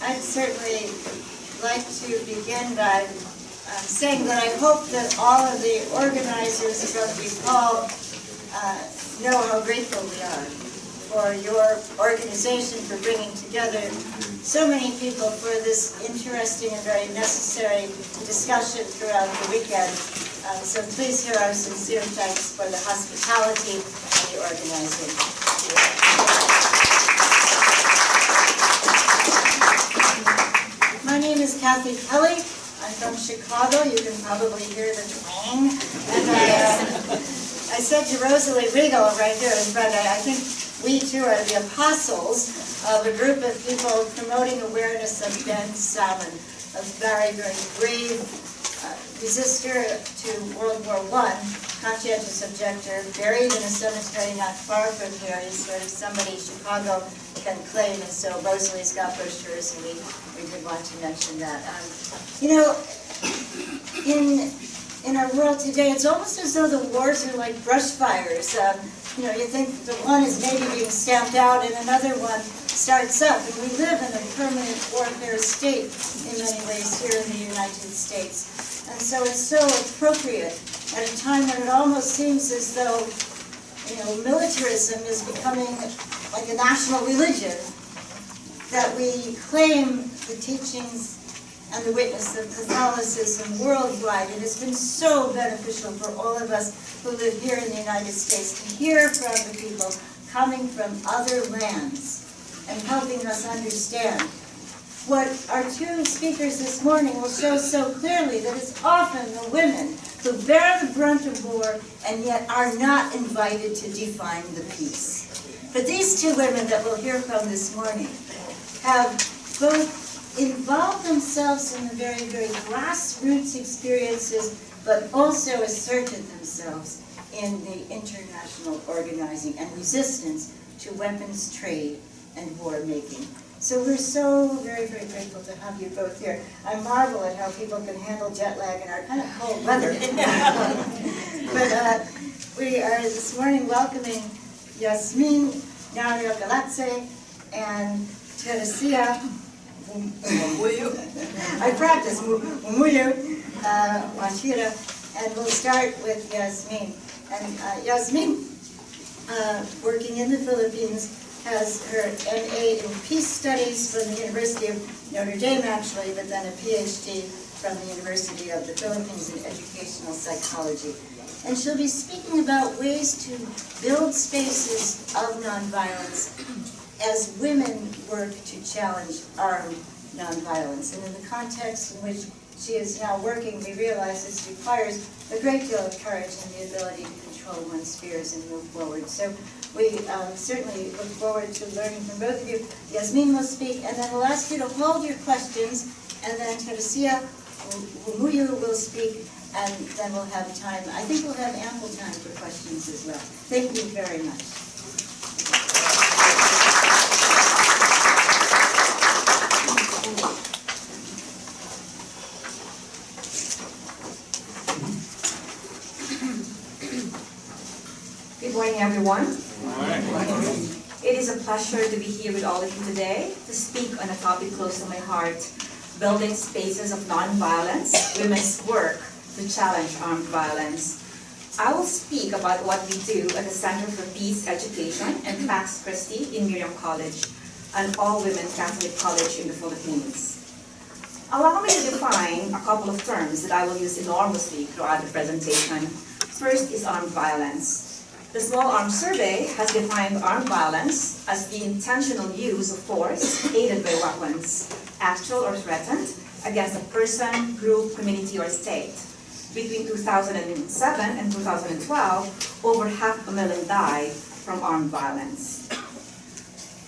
I'd certainly like to begin by saying that I hope that all of the organizers from DePaul know how grateful we are for your organization, for bringing together so many people for this interesting and very necessary discussion throughout the weekend. So please hear our sincere thanks for the hospitality and the organizing. My name is Kathy Kelly. I'm from Chicago. You can probably hear the twang. And I said to Rosalie Riegel right here in front, I think we too are the apostles of a group of people promoting awareness of Ben Salmon, a very, very brave resistor to World War I, conscientious objector, buried in a cemetery not far from here. He's sort of somebody Chicago can claim, and so Rosalie's got brochures, and we did want to mention that. You know, in our world today, it's almost as though the wars are like brush fires. You know, you think the one is maybe being stamped out and another one starts up. And we live in a permanent warfare state in many ways here in the United States. And so it's so appropriate at a time when it almost seems as though, you know, militarism is becoming like a national religion, that we claim the teachings and the witness of Catholicism worldwide. It has been so beneficial for all of us who live here in the United States to hear from the people coming from other lands and helping us understand. What our two speakers this morning will show so clearly that it's often the women who bear the brunt of war and yet are not invited to define the peace. But these two women that we'll hear from this morning have both involved themselves in the very, very grassroots experiences, but also asserted themselves in the international organizing and resistance to weapons trade and war making. So we're so very, very grateful to have you both here. I marvel at how people can handle jet lag in our kind of cold weather. But we are this morning welcoming Jasmin Nario-Galace and Teresia Wamuyu. I practice Wamuyu Wachira, and we'll start with Jasmin. And Jasmin, working in the Philippines, has her MA in Peace Studies from the University of Notre Dame, actually, but then a PhD from the University of the Philippines in Educational Psychology. And she'll be speaking about ways to build spaces of nonviolence as women work to challenge armed nonviolence. And in the context in which she is now working, we realize this requires a great deal of courage and the ability to control one's fears and move forward. So we certainly look forward to learning from both of you. Jasmin will speak, and then we'll ask you to hold your questions, and then Teresia Wamuyu will speak, and then we'll have time. I think we'll have ample time for questions as well. Thank you very much. Good morning, everyone. It is a pleasure to be here with all of you today to speak on a topic close to my heart, building spaces of nonviolence, women's work to challenge armed violence. I will speak about what we do at the Center for Peace Education and Pax Christi in Miriam College, an all-women Catholic college in the Philippines. Allow me to define a couple of terms that I will use enormously throughout the presentation. First is armed violence. The Small Arms Survey has defined armed violence as the intentional use of force aided by weapons, actual or threatened, against a person, group, community, or state. Between 2007 and 2012, over 500,000 died from armed violence.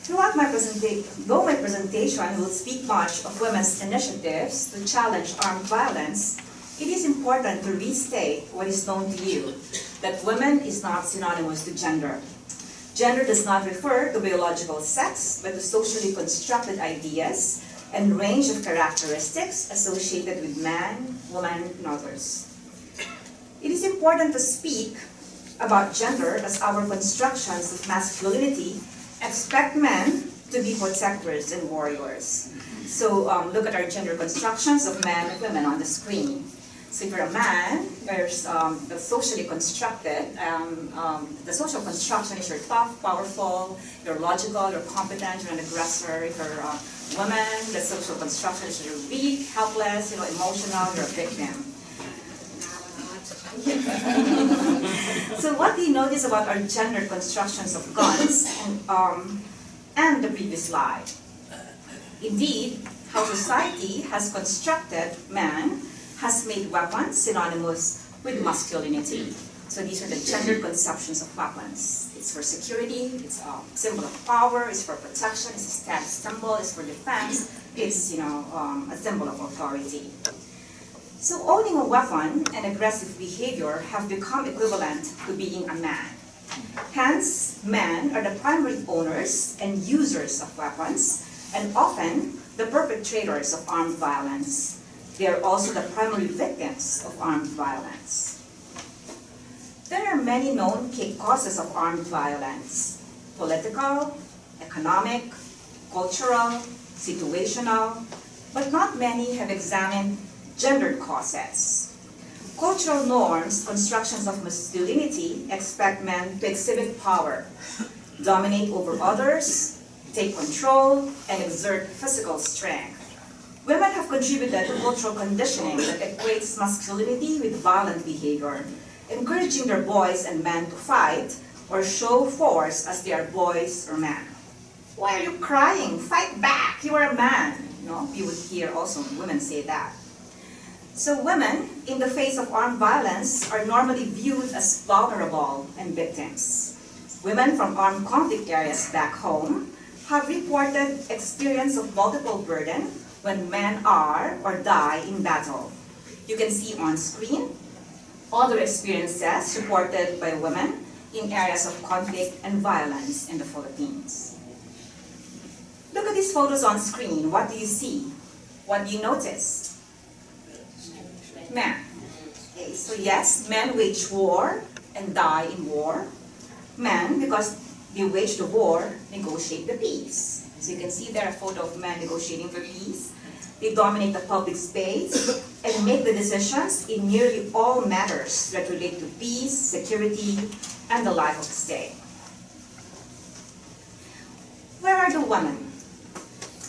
Throughout my presentation, though my presentation will speak much of women's initiatives to challenge armed violence, it is important to restate what is known to you, that women is not synonymous to gender. Gender does not refer to biological sex, but to socially constructed ideas and range of characteristics associated with man, woman, and others. It is important to speak about gender as our constructions of masculinity expect men to be protectors and warriors. So look at our gender constructions of men and women on the screen. So if you're a man, there's the socially constructed. The social construction is you're tough, powerful, you're logical, you're competent, you're an aggressor. If you're a woman, the social construction is you're weak, helpless, emotional, you're a victim. So what do you notice about our gender constructions of guns and the previous slide? Indeed, how society has constructed man has made weapons synonymous with masculinity. So these are the gender conceptions of weapons. It's for security, it's a symbol of power, it's for protection, it's a status symbol, it's for defense, it's a symbol of authority. So owning a weapon and aggressive behavior have become equivalent to being a man. Hence, men are the primary owners and users of weapons, and often the perpetrators of armed violence. They are also the primary victims of armed violence. There are many known causes of armed violence: political, economic, cultural, situational, but not many have examined gendered causes. Cultural norms, constructions of masculinity expect men to exhibit power, dominate over others, take control, and exert physical strength. Women have contributed to cultural conditioning that equates masculinity with violent behavior, encouraging their boys and men to fight or show force as they are boys or men. Why are you crying? Fight back, you are a man. You would hear also women say that. So women, in the face of armed violence, are normally viewed as vulnerable and victims. Women from armed conflict areas back home have reported experience of multiple burden when men are or die in battle. You can see on screen other experiences reported by women in areas of conflict and violence in the Philippines. Look at these photos on screen. What do you see? What do you notice? Men. Okay, so yes, men wage war and die in war. Men, because they wage the war, negotiate the peace. So you can see there a photo of men negotiating for peace. They dominate the public space and make the decisions in nearly all matters that relate to peace, security, and the life of the state. Where are the women?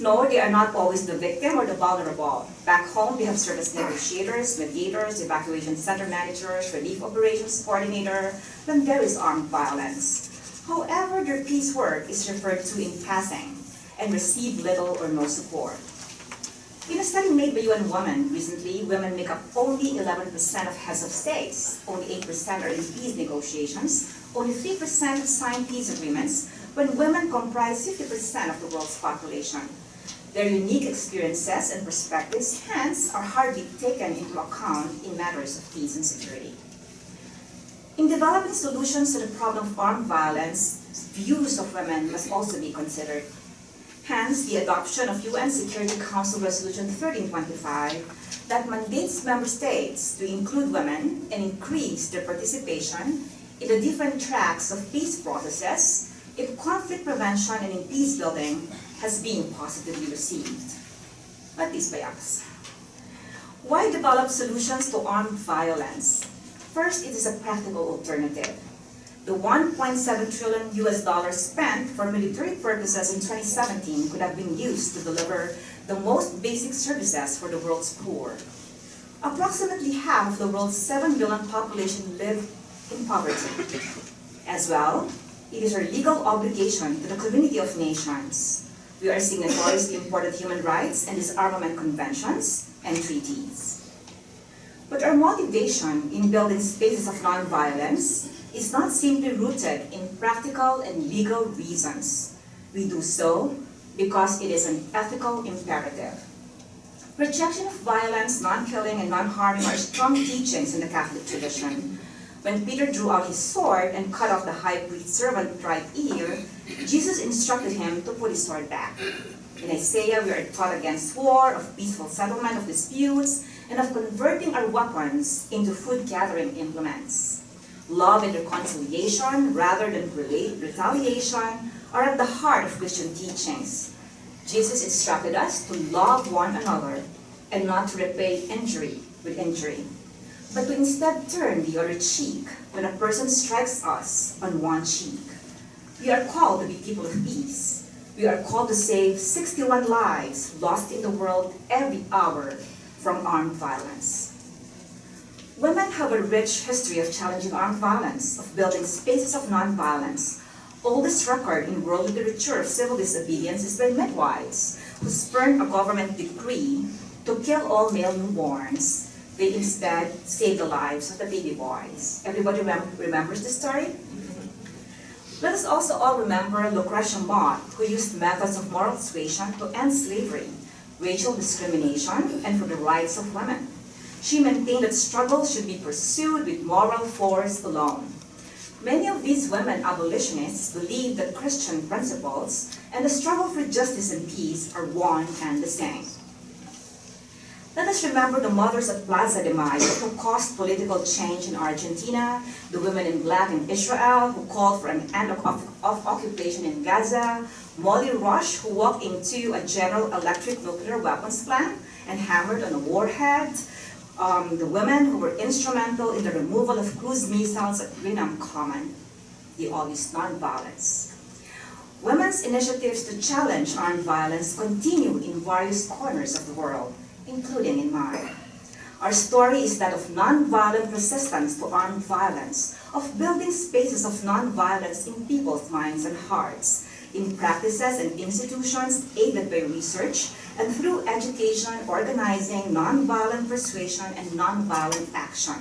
No, they are not always the victim or the vulnerable. Back home, they have served as negotiators, mediators, evacuation center managers, relief operations coordinator, when there is armed violence. However, their peace work is referred to in passing and receive little or no support. In a study made by UN Women recently, women make up only 11% of heads of states, only 8% are in peace negotiations, only 3% sign peace agreements, when women comprise 50% of the world's population. Their unique experiences and perspectives, hence, are hardly taken into account in matters of peace and security. In developing solutions to the problem of armed violence, views of women must also be considered. Hence, the adoption of UN Security Council Resolution 1325 that mandates member states to include women and increase their participation in the different tracks of peace processes, in conflict prevention and in peace building, has been positively received. But this by us. Why develop solutions to armed violence? First, it is a practical alternative. The $1.7 trillion spent for military purposes in 2017 could have been used to deliver the most basic services for the world's poor. Approximately half of the world's 7 billion population live in poverty. As well, it is our legal obligation to the community of nations. We are signatories to imported human rights and disarmament conventions and treaties. But our motivation in building spaces of nonviolence is not simply rooted in practical and legal reasons. We do so because it is an ethical imperative. Rejection of violence, non-killing, and non-harming are strong teachings in the Catholic tradition. When Peter drew out his sword and cut off the high priest's servant's right ear, Jesus instructed him to put his sword back. In Isaiah, we are taught against war, of peaceful settlement of disputes, and of converting our weapons into food-gathering implements. Love and reconciliation, rather than retaliation, are at the heart of Christian teachings. Jesus instructed us to love one another and not to repay injury with injury, but to instead turn the other cheek when a person strikes us on one cheek. We are called to be people of peace. We are called to save 61 lives lost in the world every hour from armed violence. Women have a rich history of challenging armed violence, of building spaces of nonviolence. Oldest record in world literature of civil disobedience is by midwives, who spurned a government decree to kill all male newborns. They instead saved the lives of the baby boys. Everybody remembers this story? Let us also all remember Lucretia Mott, who used methods of moral suasion to end slavery, racial discrimination, and for the rights of women. She maintained that struggle should be pursued with moral force alone. Many of these women abolitionists believed that Christian principles and the struggle for justice and peace are one and the same. Let us remember the mothers at Plaza de Mayo who caused political change in Argentina, the women in black in Israel who called for an end of occupation in Gaza, Molly Rush who walked into a General Electric nuclear weapons plant and hammered on a warhead, the women who were instrumental in the removal of cruise missiles at Greenham Common, the all used nonviolence. Women's initiatives to challenge armed violence continue in various corners of the world, including in Mayo. Our story is that of nonviolent resistance to armed violence, of building spaces of nonviolence in people's minds and hearts, in practices and institutions aided by research, and through education, organizing, nonviolent persuasion, and nonviolent action.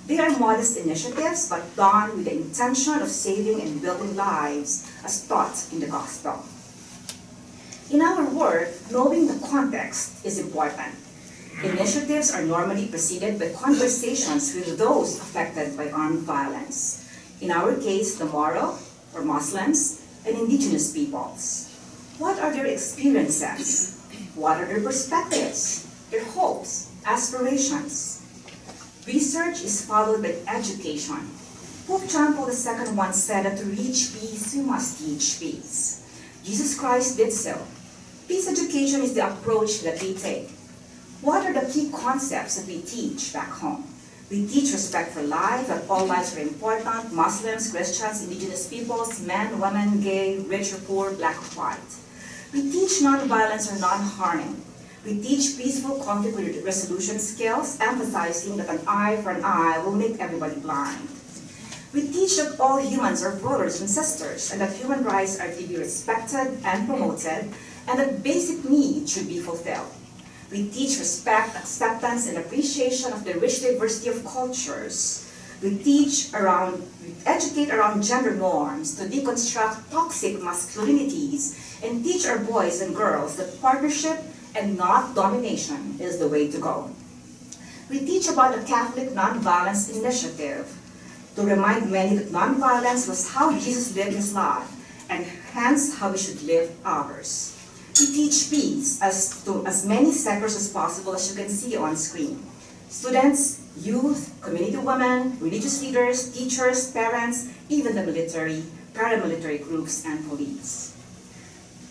They are modest initiatives, but done with the intention of saving and building lives as taught in the gospel. In our work, knowing the context is important. Initiatives are normally preceded by conversations with those affected by armed violence. In our case, the Moro, or Muslims, and Indigenous peoples. What are their experiences? What are their perspectives, their hopes, aspirations? Research is followed by education. Pope John Paul II once said that to reach peace, we must teach peace. Jesus Christ did so. Peace education is the approach that we take. What are the key concepts that we teach back home? We teach respect for life, that all lives are important, Muslims, Christians, Indigenous peoples, men, women, gay, rich or poor, black or white. We teach nonviolence or non-harming. We teach peaceful conflict resolution skills, emphasizing that an eye for an eye will make everybody blind. We teach that all humans are brothers and sisters, and that human rights are to be respected and promoted, and that basic needs should be fulfilled. We teach respect, acceptance, and appreciation of the rich diversity of cultures. We educate around gender norms to deconstruct toxic masculinities and teach our boys and girls that partnership and not domination is the way to go. We teach about the Catholic Nonviolence Initiative to remind many that nonviolence was how Jesus lived his life and hence how we should live ours. We teach peace to as many sectors as possible, as you can see on screen. Students, youth, community women, religious leaders, teachers, parents, even the military, paramilitary groups, and police.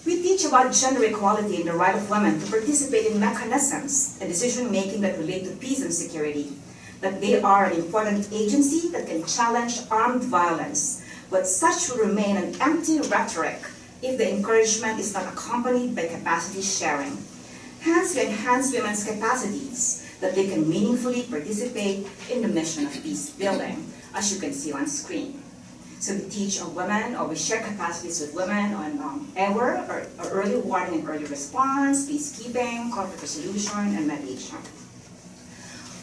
We teach about gender equality and the right of women to participate in mechanisms and decision-making that relate to peace and security, that they are an important agency that can challenge armed violence, but such will remain an empty rhetoric if the encouragement is not accompanied by capacity sharing. Hence, we enhance women's capacities that they can meaningfully participate in the mission of peace building, as you can see on screen. So we teach women, or we share capacities with women on EWR, or early warning and early response, peacekeeping, conflict resolution, and mediation.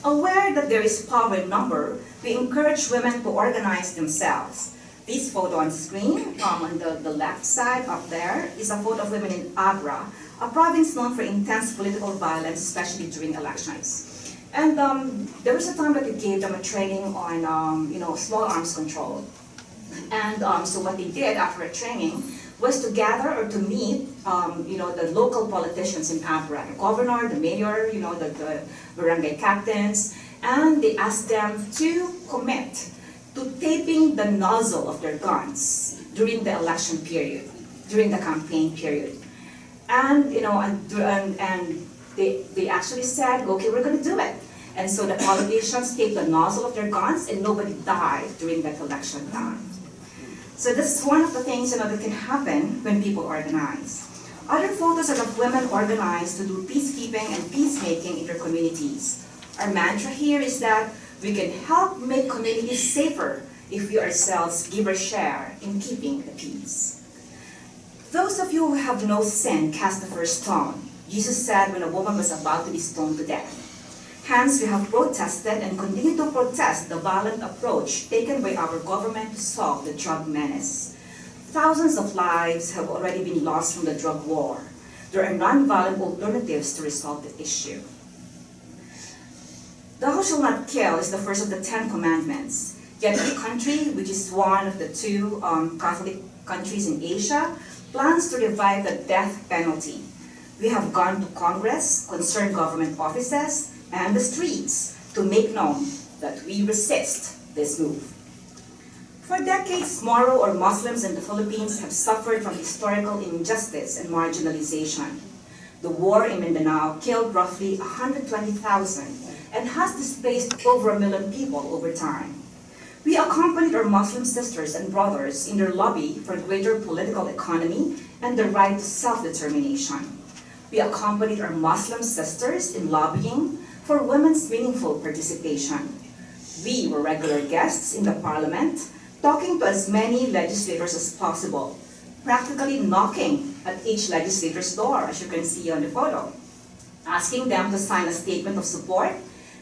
Aware that there is power in number, we encourage women to organize themselves. This photo on screen, on the left side up there, is a photo of women in Abra, a province known for intense political violence, especially during elections. And there was a time that we gave them a training on, small arms control. And so what they did after a training was to gather or to meet, the local politicians in Abra, the governor, the mayor, the barangay captains, and they asked them to commit to taping the nozzle of their guns during the election period, during the campaign period. And, they actually said, okay, we're going to do it. And so the politicians taped the nozzle of their guns and nobody died during that election time. So this is one of the things that can happen when people organize. Other photos are of women organized to do peacekeeping and peacemaking in their communities. Our mantra here is that we can help make communities safer if we ourselves give our share in keeping the peace. Those of you who have no sin cast the first stone, Jesus said when a woman was about to be stoned to death. Hence, we have protested and continue to protest the violent approach taken by our government to solve the drug menace. Thousands of lives have already been lost from the drug war. There are non-violent alternatives to resolve the issue. Thou shalt not kill is the first of the 10 commandments. Yet the country, which is one of the 2 Catholic countries in Asia, plans to revive the death penalty. We have gone to Congress, concerned government offices, and the streets to make known that we resist this move. For decades, Moro or Muslims in the Philippines have suffered from historical injustice and marginalization. The war in Mindanao killed roughly 120,000 and has displaced over 1 million people over time. We accompanied our Muslim sisters and brothers in their lobby for greater political economy and the right to self-determination. We accompanied our Muslim sisters in lobbying for women's meaningful participation. We were regular guests in the parliament, talking to as many legislators as possible, practically knocking at each legislator's door, as you can see on the photo, asking them to sign a statement of support,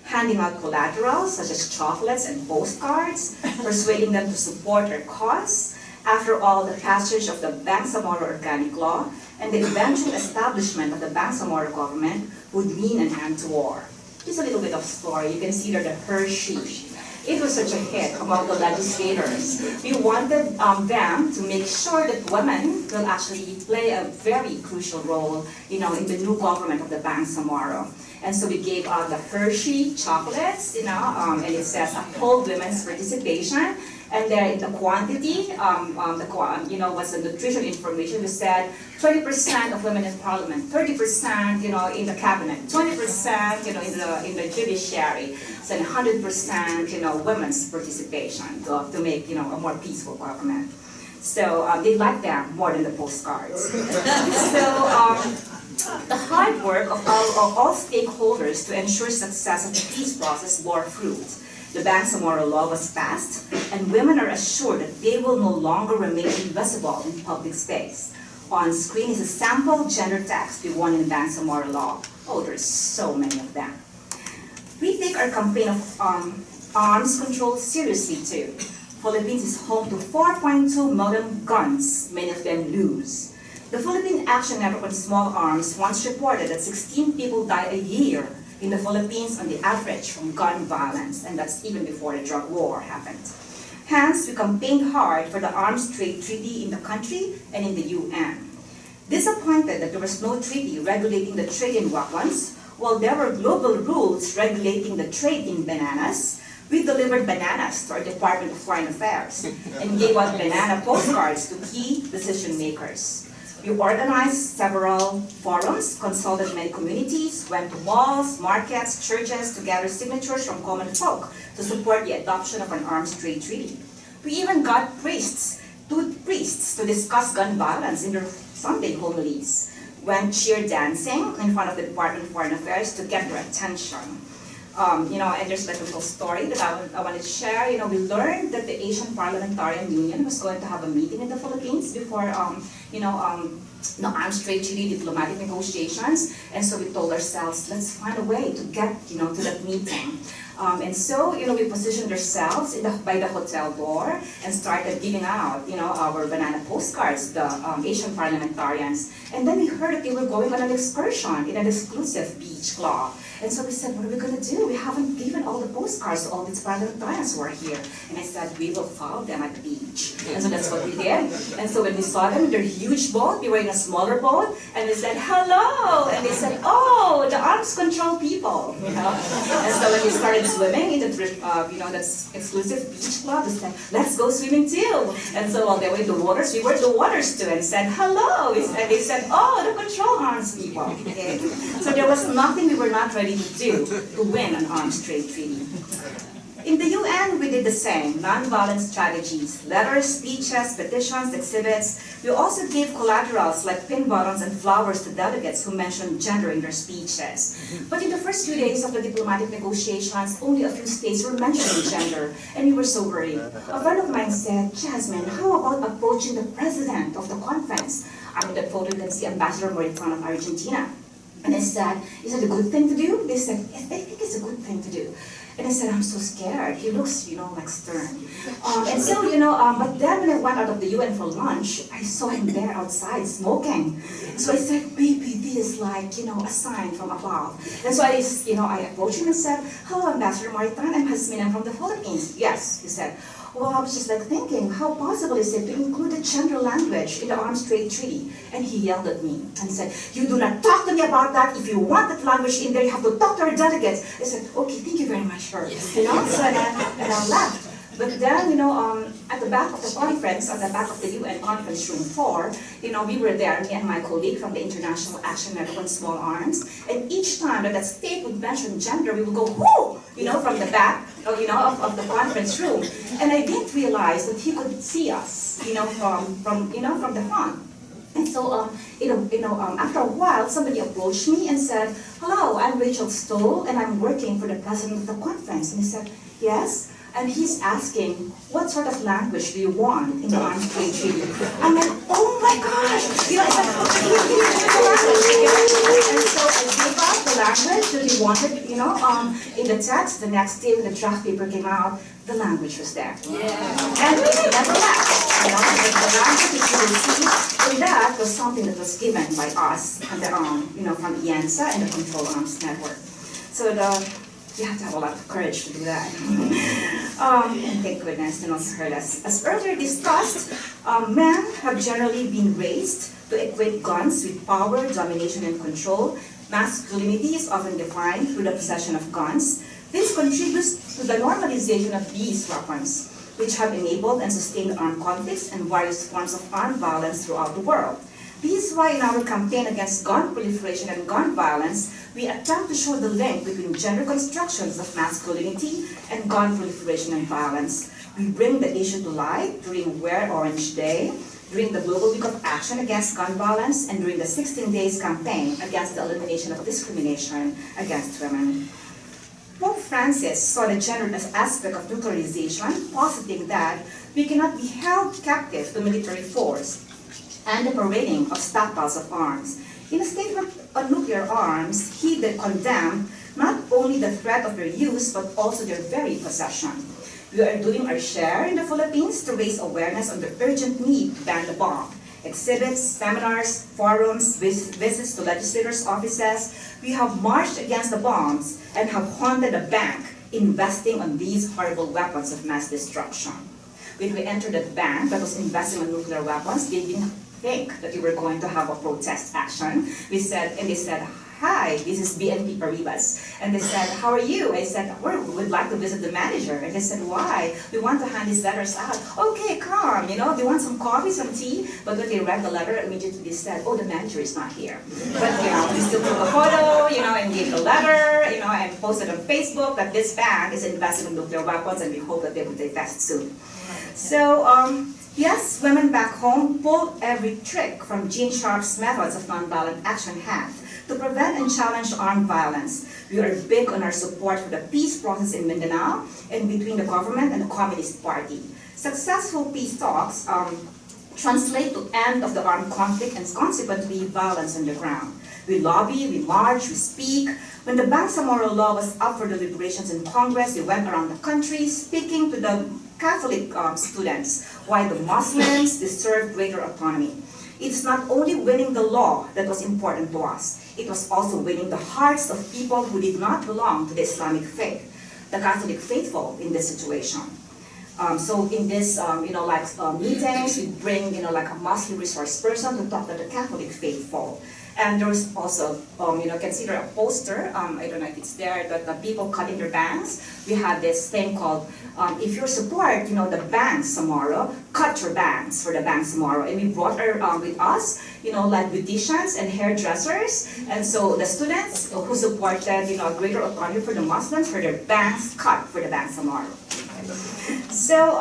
handing out collateral such as chocolates and postcards, persuading them to support our cause. After all, the passage of the Bangsamoro Organic Law and the eventual establishment of the Bangsamoro government would mean an end to war. Just a little bit of story. You can see there the Hershey. It was such a hit among the legislators. We wanted them to make sure that women will actually play a very crucial role, in the new government of the Bangsamoro. And so we gave out the Hershey chocolates, and it says uphold women's participation. And then in the quantity, what's the nutrition information, we said 20% of women in parliament, 30%, in the cabinet, 20%, in the judiciary, so 100%, women's participation to make, a more peaceful government. So they liked them more than the postcards. The hard work of all stakeholders to ensure success of the peace process bore fruit. The Bangsamoro law was passed, and women are assured that they will no longer remain invisible in public space. On screen is a sample gender text we won in Bangsamoro law. Oh, there's so many of them. We take our campaign of arms control seriously too. Philippines is home to 4.2 million guns, many of them loose. The Philippine Action Network on Small Arms once reported that 16 people die a year in the Philippines on the average from gun violence, and that's even before the drug war happened. Hence, we campaigned hard for the arms trade treaty in the country and in the UN. Disappointed that there was no treaty regulating the trade in weapons, while there were global rules regulating the trade in bananas, we delivered bananas to our Department of Foreign Affairs and gave out banana postcards to key decision makers. We organized several forums, consulted many communities, went to malls, markets, churches to gather signatures from common folk to support the adoption of an arms trade treaty. We even got priests to discuss gun violence in their Sunday homilies, went cheer dancing in front of the Department of Foreign Affairs to get their attention. And there's like a little story that I wanted to share. We learned that the Asian Parliamentarian Union was going to have a meeting in the Philippines before, the arms trade treaty diplomatic negotiations. And so we told ourselves, let's find a way to get, to that meeting. And so, we positioned ourselves by the hotel door and started giving out, our banana postcards, the Asian parliamentarians. And then we heard that they were going on an excursion in an exclusive beach club. And so we said, what are we going to do? We haven't given all the postcards to all these parliamentarians who are here. And I said, we will follow them at the beach. And so that's what we did. And so when we saw them in their huge boat, we were in a smaller boat, and we said, hello! And they said, oh, the arms control people. And so when we started swimming in the, that's exclusive beach club. They said, let's go swimming too. And so while they were in the waters, we were in the waters too and said, hello. And they said, oh, the control arms people. Okay? So there was nothing we were not ready to do to win an arms trade treaty. In the UN, we did the same, nonviolent strategies, letters, speeches, petitions, exhibits. We also gave collaterals like pin buttons and flowers to delegates who mentioned gender in their speeches. But in the first few days of the diplomatic negotiations, only a few states were mentioning gender, and we were so worried. A friend of mine said, Jasmin, how about approaching the president of the conference? In that photo, you can see Ambassador Moritán of Argentina. And I said, is it a good thing to do? They said, yes, I think it's a good thing to do. And I said, I'm so scared. He looks, like stern. And so, but then when I went out of the UN for lunch, I saw him there outside smoking. So I said, maybe this is like, a sign from above. And so I approached him and said, hello, Ambassador Moritán, I'm Jasmin, I'm from the Philippines. Yes, he said. Well, I was just like thinking, how possible is it to include the gender language in the arms trade treaty? And he yelled at me and said, you do not talk to me about that. If you want that language in there, you have to talk to our delegates. I said, okay, thank you very much, sir. So and I left. But then, at the back of the conference, at the back of the UN conference room 4, we were there, me and my colleague from the International Action Network on Small Arms, and each time that state would mention gender, we would go, whoo, from the back, of the conference room. And I didn't realize that he could see us, from the front. And so, after a while, somebody approached me and said, hello, I'm Rachel Stoll, and I'm working for the president of the conference. And he said, yes. And he's asking, what sort of language do you want in the arms trade treaty? I'm like, oh my gosh! I said, and so I gave out the language that he wanted, in the text. The next day when the draft paper came out, the language was there. Yeah. And it never left. The language that you will see in that was something that was given by us and from IENSA and the Control Arms Network. So you have to have a lot of courage to do that. And thank goodness no one's heard us. As earlier discussed, men have generally been raised to equate guns with power, domination, and control. Masculinity is often defined through the possession of guns. This contributes to the normalization of these weapons, which have enabled and sustained armed conflicts and various forms of armed violence throughout the world. This is why in our campaign against gun proliferation and gun violence, we attempt to show the link between gender constructions of masculinity and gun proliferation and violence. We bring the issue to light during Wear Orange Day, during the Global Week of Action Against Gun Violence, and during the 16 Days campaign against the elimination of discrimination against women. Pope Francis saw the gender aspect of nuclearization, positing that we cannot be held captive to military force and the parading of stockpiles of arms. In a statement on nuclear arms, he condemned not only the threat of their use, but also their very possession. We are doing our share in the Philippines to raise awareness on the urgent need to ban the bomb. Exhibits, seminars, forums, visits to legislators' offices. We have marched against the bombs and have haunted a bank investing on these horrible weapons of mass destruction. When we entered that bank that was investing on nuclear weapons, they didn't think that we were going to have a protest action. They said, hi, this is BNP Paribas. And they said, how are you? I said, we would like to visit the manager. And they said, why? We want to hand these letters out. Okay, come, they want some coffee, some tea. But when they read the letter, immediately they said, oh, the manager is not here. But, we still took a photo, and gave the letter, and posted on Facebook that this bank is investing in nuclear weapons, and we hope that they will divest soon. So, yes, women back home pulled every trick from Gene Sharp's methods of nonviolent action have to prevent and challenge armed violence. We are big on our support for the peace process in Mindanao and between the government and the Communist Party. Successful peace talks translate to end of the armed conflict and consequently violence on the ground. We lobby, we march, we speak. When the Bangsamoro law was up for deliberations in Congress, we went around the country speaking to the Catholic students why the Muslims deserve greater autonomy. It's not only winning the law that was important to us, it was also winning the hearts of people who did not belong to the Islamic faith, the Catholic faithful in this situation. So in this, meetings, we bring, a Muslim resource person to talk to the Catholic faithful. And there was also, consider a poster, I don't know if it's there, but the people cutting their bangs. We had this thing called, if you support, the bangs tomorrow, cut your bangs for the bangs tomorrow. And we brought her with us, like beauticians and hairdressers. And so the students who supported, greater autonomy for the Muslims for their bangs cut for the bangs tomorrow. So,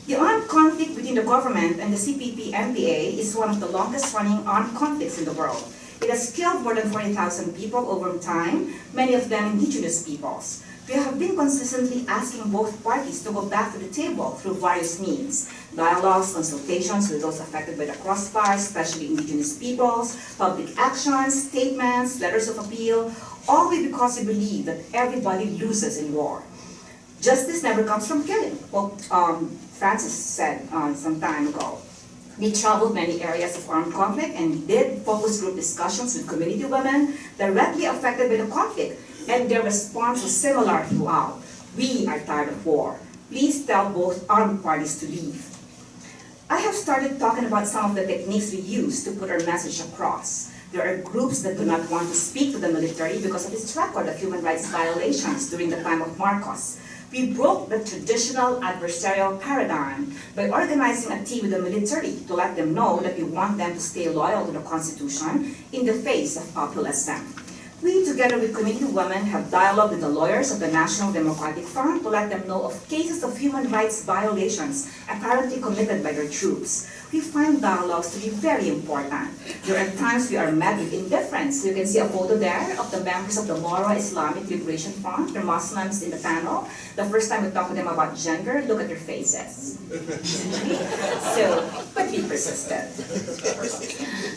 the armed conflict between the government and the CPP-MPA is one of the longest-running armed conflicts in the world. It has killed more than 40,000 people over time, many of them indigenous peoples. We have been consistently asking both parties to go back to the table through various means: dialogues, consultations with those affected by the crossfire, especially indigenous peoples, public actions, statements, letters of appeal, all because we believe that everybody loses in war. Justice never comes from killing. Well, Francis said some time ago. We traveled many areas of armed conflict and did focus group discussions with community women directly affected by the conflict, and their response was similar throughout. We are tired of war. Please tell both armed parties to leave. I have started talking about some of the techniques we use to put our message across. There are groups that do not want to speak to the military because of its record of human rights violations during the time of Marcos. We broke the traditional adversarial paradigm by organizing a team with the military to let them know that we want them to stay loyal to the Constitution in the face of populism. We, together with community women, have dialogue with the lawyers of the National Democratic Front to let them know of cases of human rights violations apparently committed by their troops. We find dialogues to be very important. There are times we are met with indifference. You can see a photo there of the members of the Moro Islamic Liberation Front. They're Muslims in the panel. The first time we talk to them about gender, look at their faces. But we persisted.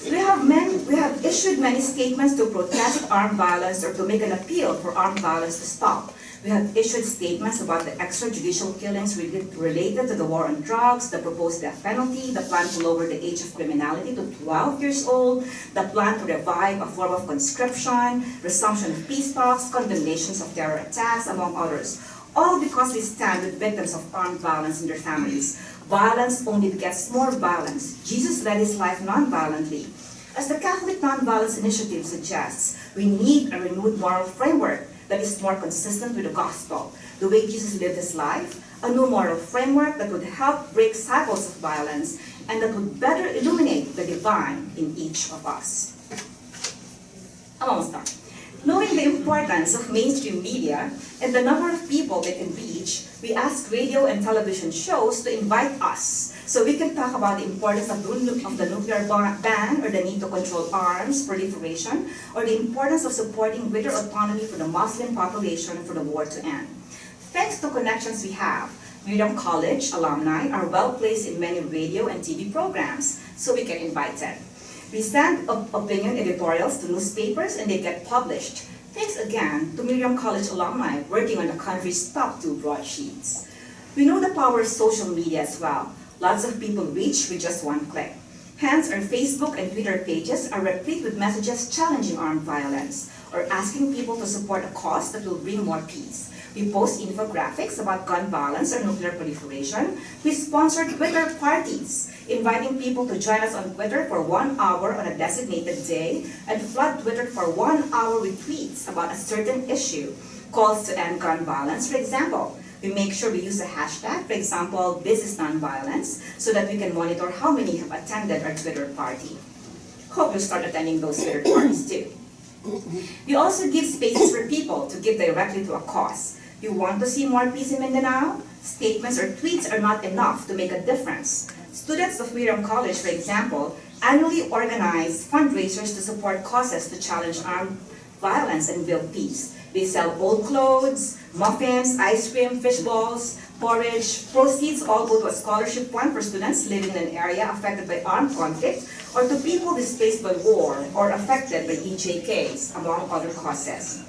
We have issued many statements to protest armed violence or to make an appeal for armed violence to stop. We have issued statements about the extrajudicial killings related to the war on drugs, the proposed death penalty, the plan to lower the age of criminality to 12 years old, the plan to revive a form of conscription, resumption of peace talks, condemnations of terror attacks, among others. All because we stand with victims of armed violence and their families. Violence only begets more violence. Jesus led his life non-violently. As the Catholic Nonviolence Initiative suggests, we need a renewed moral framework that is more consistent with the gospel, the way Jesus lived his life, a new moral framework that would help break cycles of violence and that would better illuminate the divine in each of us. I'm almost done. Knowing the importance of mainstream media and the number of people they can reach, we ask radio and television shows to invite us so we can talk about the importance of the nuclear ban or the need to control arms proliferation, or the importance of supporting greater autonomy for the Muslim population for the war to end. Thanks to connections we have, Miriam College alumni are well placed in many radio and TV programs, so we can invite them. We send opinion editorials to newspapers and they get published. Thanks again to Miriam College alumni working on the country's top 2 broadsheets. We know the power of social media as well. Lots of people reach with just one click. Hence, our Facebook and Twitter pages are replete with messages challenging armed violence or asking people to support a cause that will bring more peace. We post infographics about gun violence or nuclear proliferation. We sponsor Twitter parties, inviting people to join us on Twitter for 1 hour on a designated day and flood Twitter for 1 hour with tweets about a certain issue. Calls to end gun violence, for example. We make sure we use a hashtag, for example, this is nonviolence, so that we can monitor how many have attended our Twitter party. Hope you'll start attending those Twitter parties too. We also give spaces for people to give directly to a cause. You want to see more peace in Mindanao? Statements or tweets are not enough to make a difference. Students of Miriam College, for example, annually organize fundraisers to support causes to challenge armed violence and build peace. They sell old clothes, muffins, ice cream, fish balls, porridge. Proceeds all go to a scholarship fund for students living in an area affected by armed conflict or to people displaced by war or affected by EJKs, among other causes.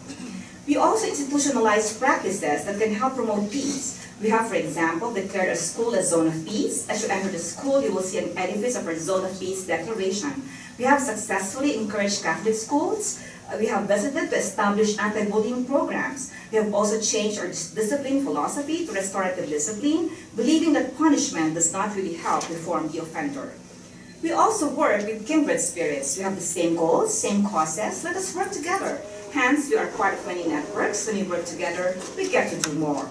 We also institutionalize practices that can help promote peace. We have, for example, declared a school a zone of peace. As you enter the school, you will see an edifice of our Zone of Peace declaration. We have successfully encouraged Catholic schools. We have visited to establish anti-bullying programs. We have also changed our discipline philosophy to restorative discipline, believing that punishment does not really help reform the offender. We also work with kindred spirits. We have the same goals, same causes. Let us work together. Hence, we are part of many networks. When we work together, we get to do more.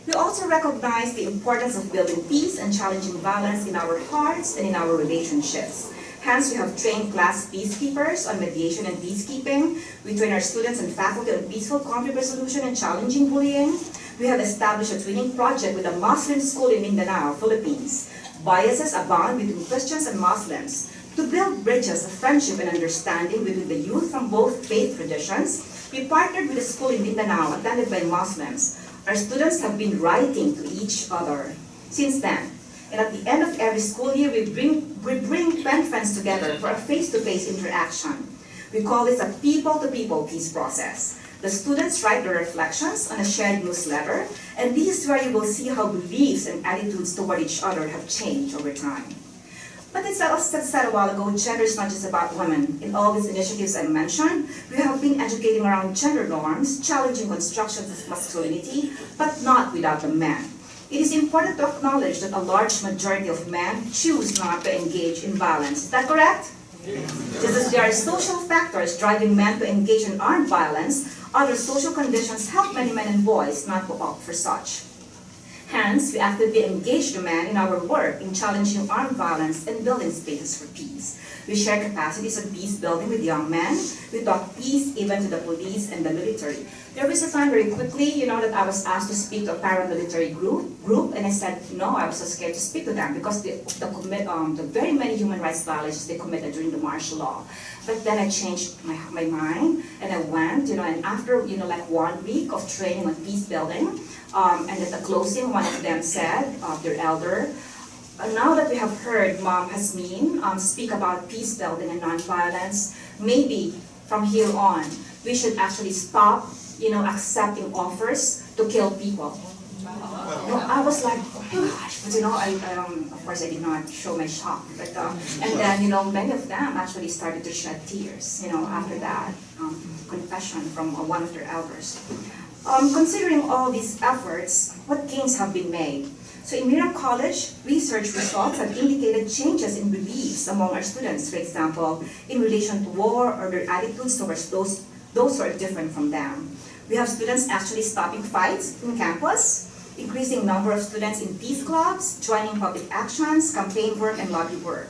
We also recognize the importance of building peace and challenging violence in our hearts and in our relationships. Hence, we have trained class peacekeepers on mediation and peacekeeping. We train our students and faculty on peaceful conflict resolution and challenging bullying. We have established a training project with a Muslim school in Mindanao, Philippines. Biases abound between Christians and Muslims. To build bridges of friendship and understanding between the youth from both faith traditions, we partnered with a school in Mindanao attended by Muslims. Our students have been writing to each other since then. And at the end of every school year, we bring pen friends together for a face-to-face interaction. We call this a people-to-people peace process. The students write their reflections on a shared newsletter, and this is where you will see how beliefs and attitudes toward each other have changed over time. But as I said a while ago, gender is not just about women. In all these initiatives I mentioned, we have been educating around gender norms, challenging constructions of masculinity, but not without the men. It is important to acknowledge that a large majority of men choose not to engage in violence. Is that correct? Just as there are social factors driving men to engage in armed violence, other social conditions help many men and boys not to opt for such. Hence, we actively engage the men in our work in challenging armed violence and building spaces for peace. We share capacities of peace building with young men. We talk peace even to the police and the military. There was a time very quickly, that I was asked to speak to a paramilitary group, and I said no, I was so scared to speak to them because the very many human rights violations they committed during the martial law. But then I changed my mind, and I went, and after, like 1 week of training on peace building, and at the closing, one of them said, their elder, now that we have heard Mom Jasmin speak about peace building and nonviolence, maybe from here on, we should actually stop, accepting offers to kill people. I was like, oh my gosh, but of course I did not show my shock. But and then many of them actually started to shed tears. After that confession from one of their elders. Considering all these efforts, what gains have been made? So in Miriam College, research results have indicated changes in beliefs among our students, for example, in relation to war or their attitudes towards those who are different from them. We have students actually stopping fights in campus, increasing number of students in peace clubs, joining public actions, campaign work, and lobby work.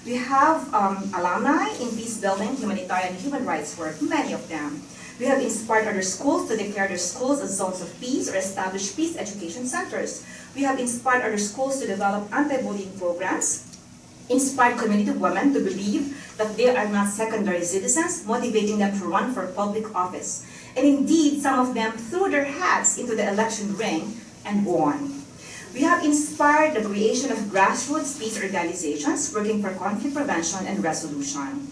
We have alumni in peace building, humanitarian, and human rights work, many of them. We have inspired other schools to declare their schools as zones of peace or establish peace education centers. We have inspired other schools to develop anti-bullying programs, inspired community women to believe that they are not secondary citizens, motivating them to run for public office. And indeed, some of them threw their hats into the election ring and won. We have inspired the creation of grassroots peace organizations working for conflict prevention and resolution.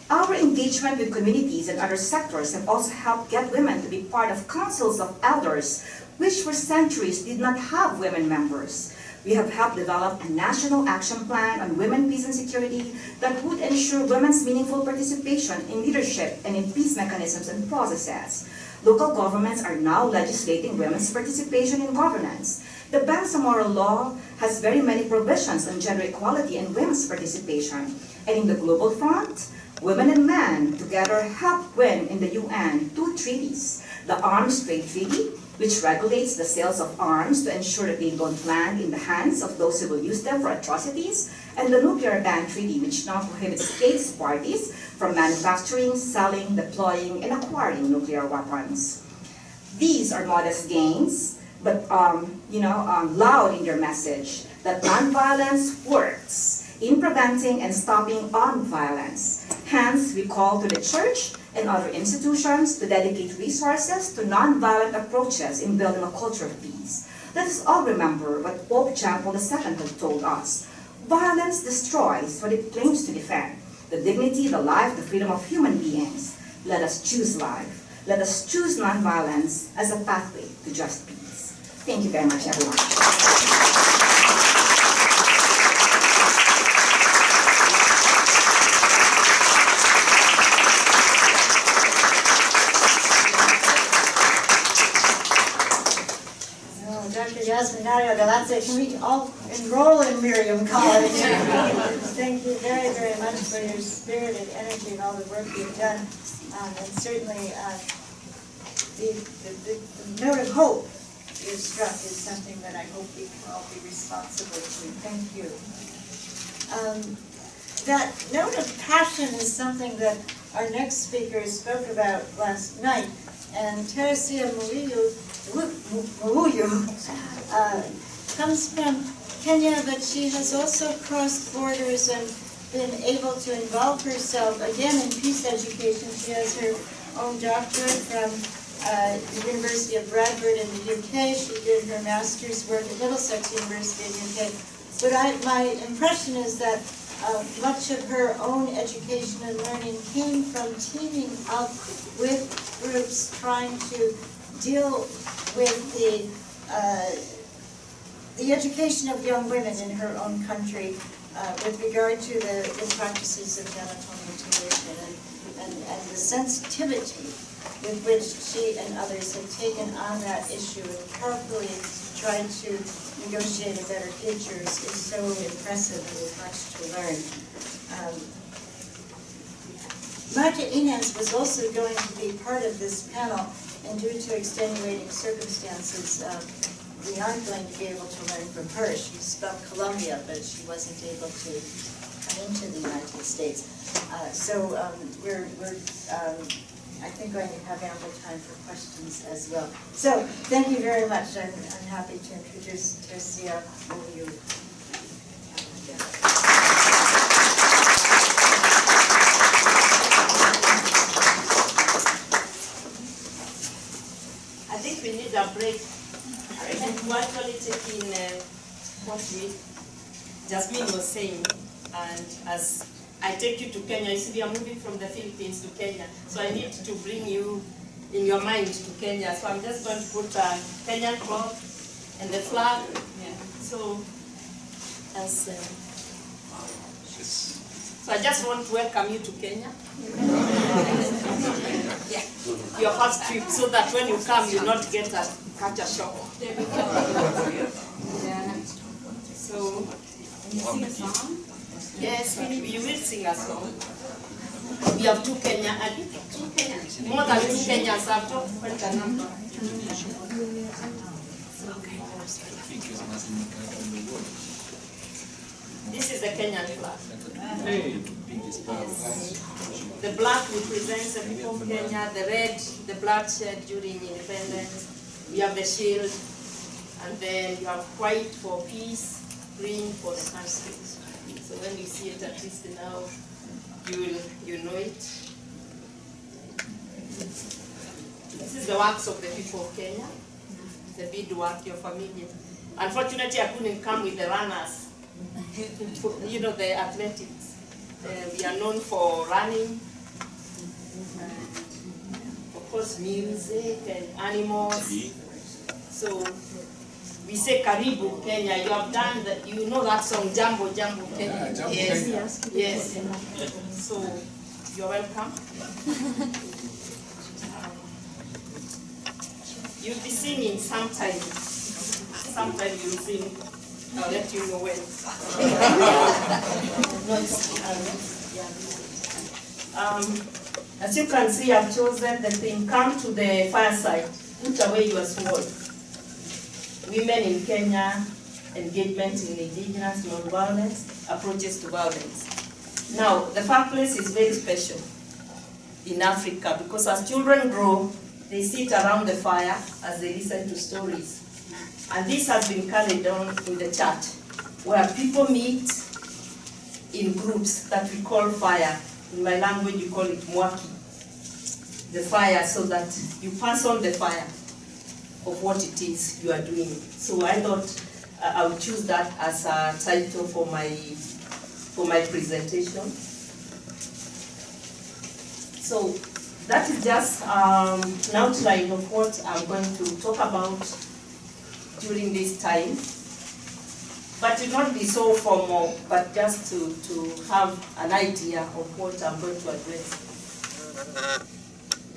Our engagement with communities and other sectors have also helped get women to be part of councils of elders, which for centuries did not have women members. We have helped develop a national action plan on women, peace, and security that would ensure women's meaningful participation in leadership and in peace mechanisms and processes. Local governments are now legislating women's participation in governance. The Bangsamoro Law has very many provisions on gender equality and women's participation. And in the global front, women and men together helped win in the UN 2 treaties. The Arms Trade Treaty, which regulates the sales of arms to ensure that they don't land in the hands of those who will use them for atrocities, and the Nuclear Ban Treaty, which now prohibits states parties from manufacturing, selling, deploying, and acquiring nuclear weapons. These are modest gains, but loud in their message that nonviolence works in preventing and stopping armed violence. Hence, we call to the church and other institutions to dedicate resources to nonviolent approaches in building a culture of peace. Let us all remember what Pope John Paul II had told us. Violence destroys what it claims to defend, the dignity, the life, the freedom of human beings. Let us choose life. Let us choose nonviolence as a pathway to just peace. Thank you very much, everyone. Jasmin Nario-Galace. Can we all enroll in Miriam College? Thank you very, very much for your spirited energy and all the work you've done. And certainly the note of hope you've struck is something that I hope we can all be responsible to. Thank you. That note of passion is something that our next speaker spoke about last night. And Teresia Wamuyu comes from Kenya, but she has also crossed borders and been able to involve herself again in peace education. She has her own doctorate from the University of Bradford in the UK. She did her master's work at Middlesex University in the UK. But my impression is that much of her own education and learning came from teaming up with groups trying to deal with the education of young women in her own country with regard to the practices of genital mutilation and the sensitivity with which she and others have taken on that issue and carefully tried to negotiate a better future is so impressive and there's much to learn. Marta Inez was also going to be part of this panel, and due to extenuating circumstances, we aren't going to be able to learn from her. She's from Colombia, but she wasn't able to come into the United States. We're I think going to have ample time for questions as well. So, thank you very much. I'm happy to introduce Teresia Wamuyu. I think we need a break. And to actually take in what Jasmin was saying, and as I take you to Kenya. You see, we are moving from the Philippines to Kenya. So I need to bring you in your mind to Kenya. So I'm just going to put a Kenyan cloth and the flag. Yeah. So I just want to welcome you to Kenya. Yeah. Your first trip, so that when you come, you not get a culture shock. Yeah. So, can you sing a song? Yes, you will sing a song. We have two Kenya, more than two Kenyans have to put the number. This is the Kenyan flag. Yes. The black represents the people of Kenya, the red, the bloodshed during independence. We have the shield, and then you have white for peace, green for the country. So when you see it, at least now, you know it. This is the works of the people of Kenya, the beadwork, you're familiar. Unfortunately, I couldn't come with the runners, you know, the athletics. We are known for running, of course, music and animals. So we say Karibu Kenya. You have done that. You know that song, Jambo Jambo Kenya. Yes. So you're welcome. You'll be singing sometime. Sometime you'll sing. I'll let you know when. As you can see, I've chosen the theme, come to the fireside, put away your sword. Women in Kenya, engagement in Indigenous, Nonviolence, approaches to violence. Now, the fireplace is very special in Africa because as children grow, they sit around the fire as they listen to stories. And this has been carried on in the church, where people meet in groups that we call fire. In my language, you call it mwaki. The fire, so that you pass on the fire of what it is you are doing. So I thought I would choose that as a title for my presentation. So that is just an outline of what I'm going to talk about during this time. But it will not be so formal, but just to have an idea of what I'm going to address.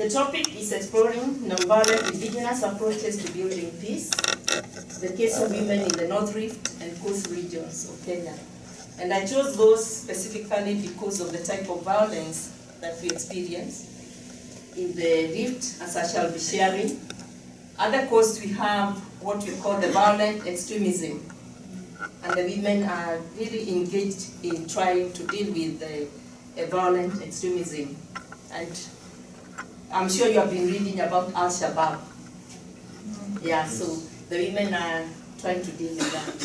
The topic is exploring nonviolent indigenous approaches to building peace, the case of women in the North Rift and coast regions of Kenya. And I chose those specifically because of the type of violence that we experience in the Rift, as I shall be sharing. Other coasts we have what we call the violent extremism. And the women are really engaged in trying to deal with the violent extremism. And I'm sure you have been reading about Al-Shabaab. Yeah, so the women are trying to deal with that.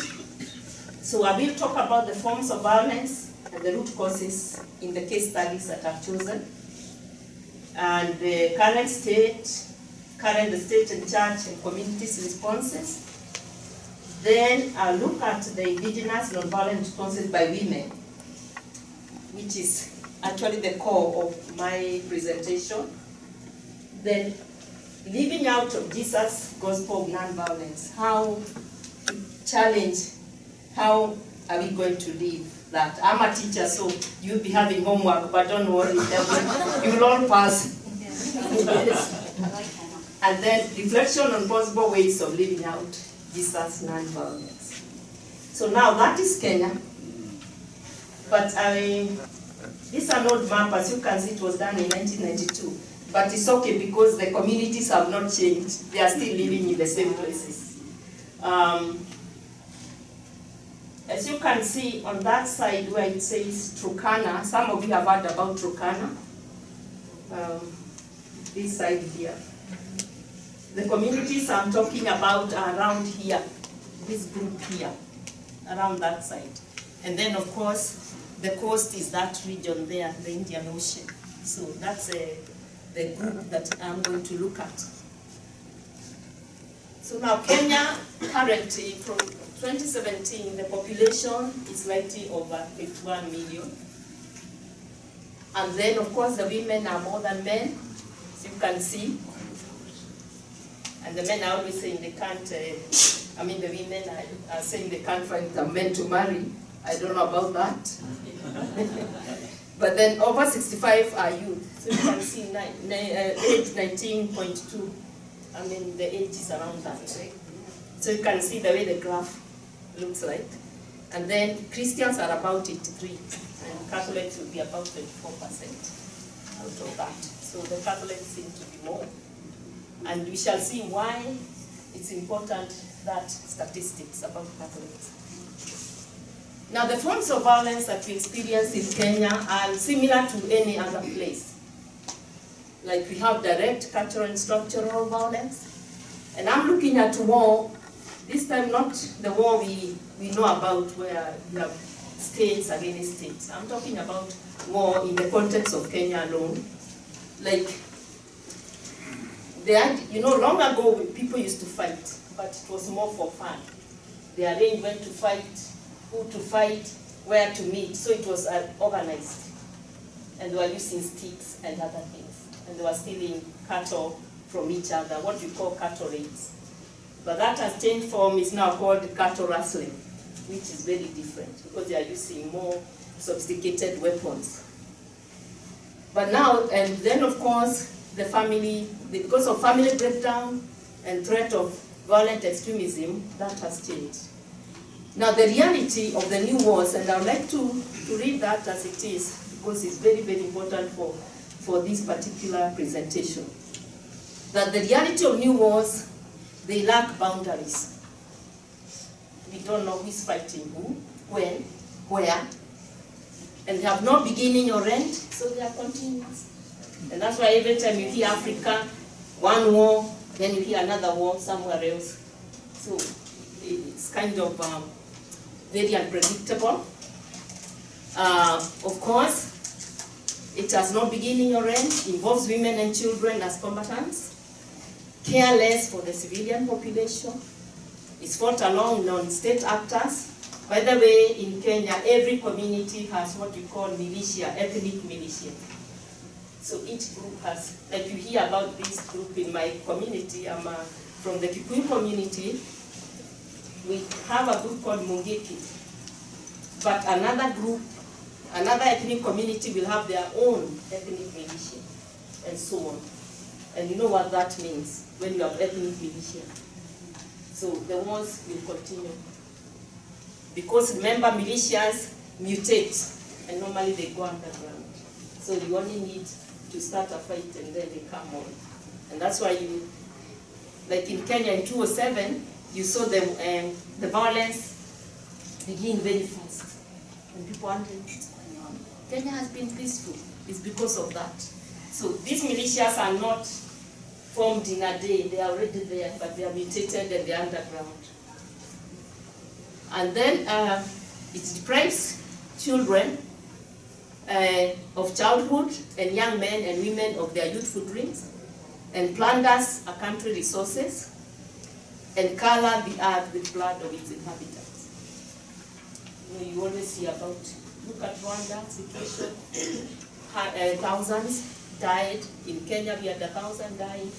So I will talk about the forms of violence and the root causes in the case studies that I've chosen. And the current state, the state and church and communities' responses. Then I'll look at the indigenous nonviolent responses by women, which is actually the core of my presentation. Then living out of Jesus' gospel of nonviolence, how to challenge, how are we going to live that? I'm a teacher, so you'll be having homework, but don't worry, you'll all pass. And then reflection on possible ways of living out Jesus' nonviolence. So now that is Kenya. But this is an old map, as you can see, it was done in 1992. But it's okay because the communities have not changed. They are still living in the same places. As you can see on that side where it says Turkana, some of you have heard about Turkana. This side here. The communities I'm talking about are around here, this group here, around that side. And then of course, the coast is that region there, the Indian Ocean. So that's the group that I'm going to look at. So now Kenya, currently from 2017, the population is slightly over 51 million. And then of course the women are more than men, as you can see. And the men are always saying they can't, the women are saying they can't find the men to marry. I don't know about that. But then over 65 are youth. So you can see age 19.2. The age is around that. So you can see the way the graph looks like. And then Christians are about 83. And Catholics will be about 24% out of that. So the Catholics seem to be more. And we shall see why it's important that statistics about Catholics. Now the forms of violence that we experience in Kenya are similar to any other place. Like we have direct, cultural and structural violence. And I'm looking at war, this time not the war we know about where you have states against states. I'm talking about war in the context of Kenya alone. Like, long ago people used to fight, but it was more for fun. They arranged when to fight, who to fight, where to meet, so it was organized. And they were using sticks and other things. And they were stealing cattle from each other, what we call cattle raids. But that has changed form, is now called cattle rustling, which is very different because they are using more sophisticated weapons. But now, and then of course, the family, because of family breakdown and threat of violent extremism, that has changed. Now the reality of the new wars, and I would like to read that as it is, because it's very, very important for this particular presentation. That the reality of new wars, they lack boundaries. We don't know who is fighting who, when, where, and they have no beginning or end, so they are continuous. And that's why every time you hear Africa, one war, then you hear another war somewhere else. So it's kind of very unpredictable. Of course, it has no beginning or end, involves women and children as combatants, careless for the civilian population. It's fought along non-state actors. By the way, in Kenya, every community has what we call militia, ethnic militia. So each group has, like you hear about this group in my community, I'm from the Kikuyu community, we have a group called Mungiki. But another group, another ethnic community will have their own ethnic militia, and so on. And you know what that means when you have ethnic militia. So the wars will continue. Because remember, militias mutate, and normally they go underground. So you only need to start a fight and then they come on. And that's why you, like in Kenya in 2007, you saw the violence begin very fast. And people wondering, what's going on? Kenya has been peaceful. It's because of that. So these militias are not formed in a day. They are already there, but they are mutated and they are underground. And then it deprives children of childhood and young men and women of their youthful dreams, and plunders a country's resources, and color the earth with blood of its inhabitants. You know, you always see about, look at Rwanda situation, thousands died. In Kenya, we had 1,000 dying.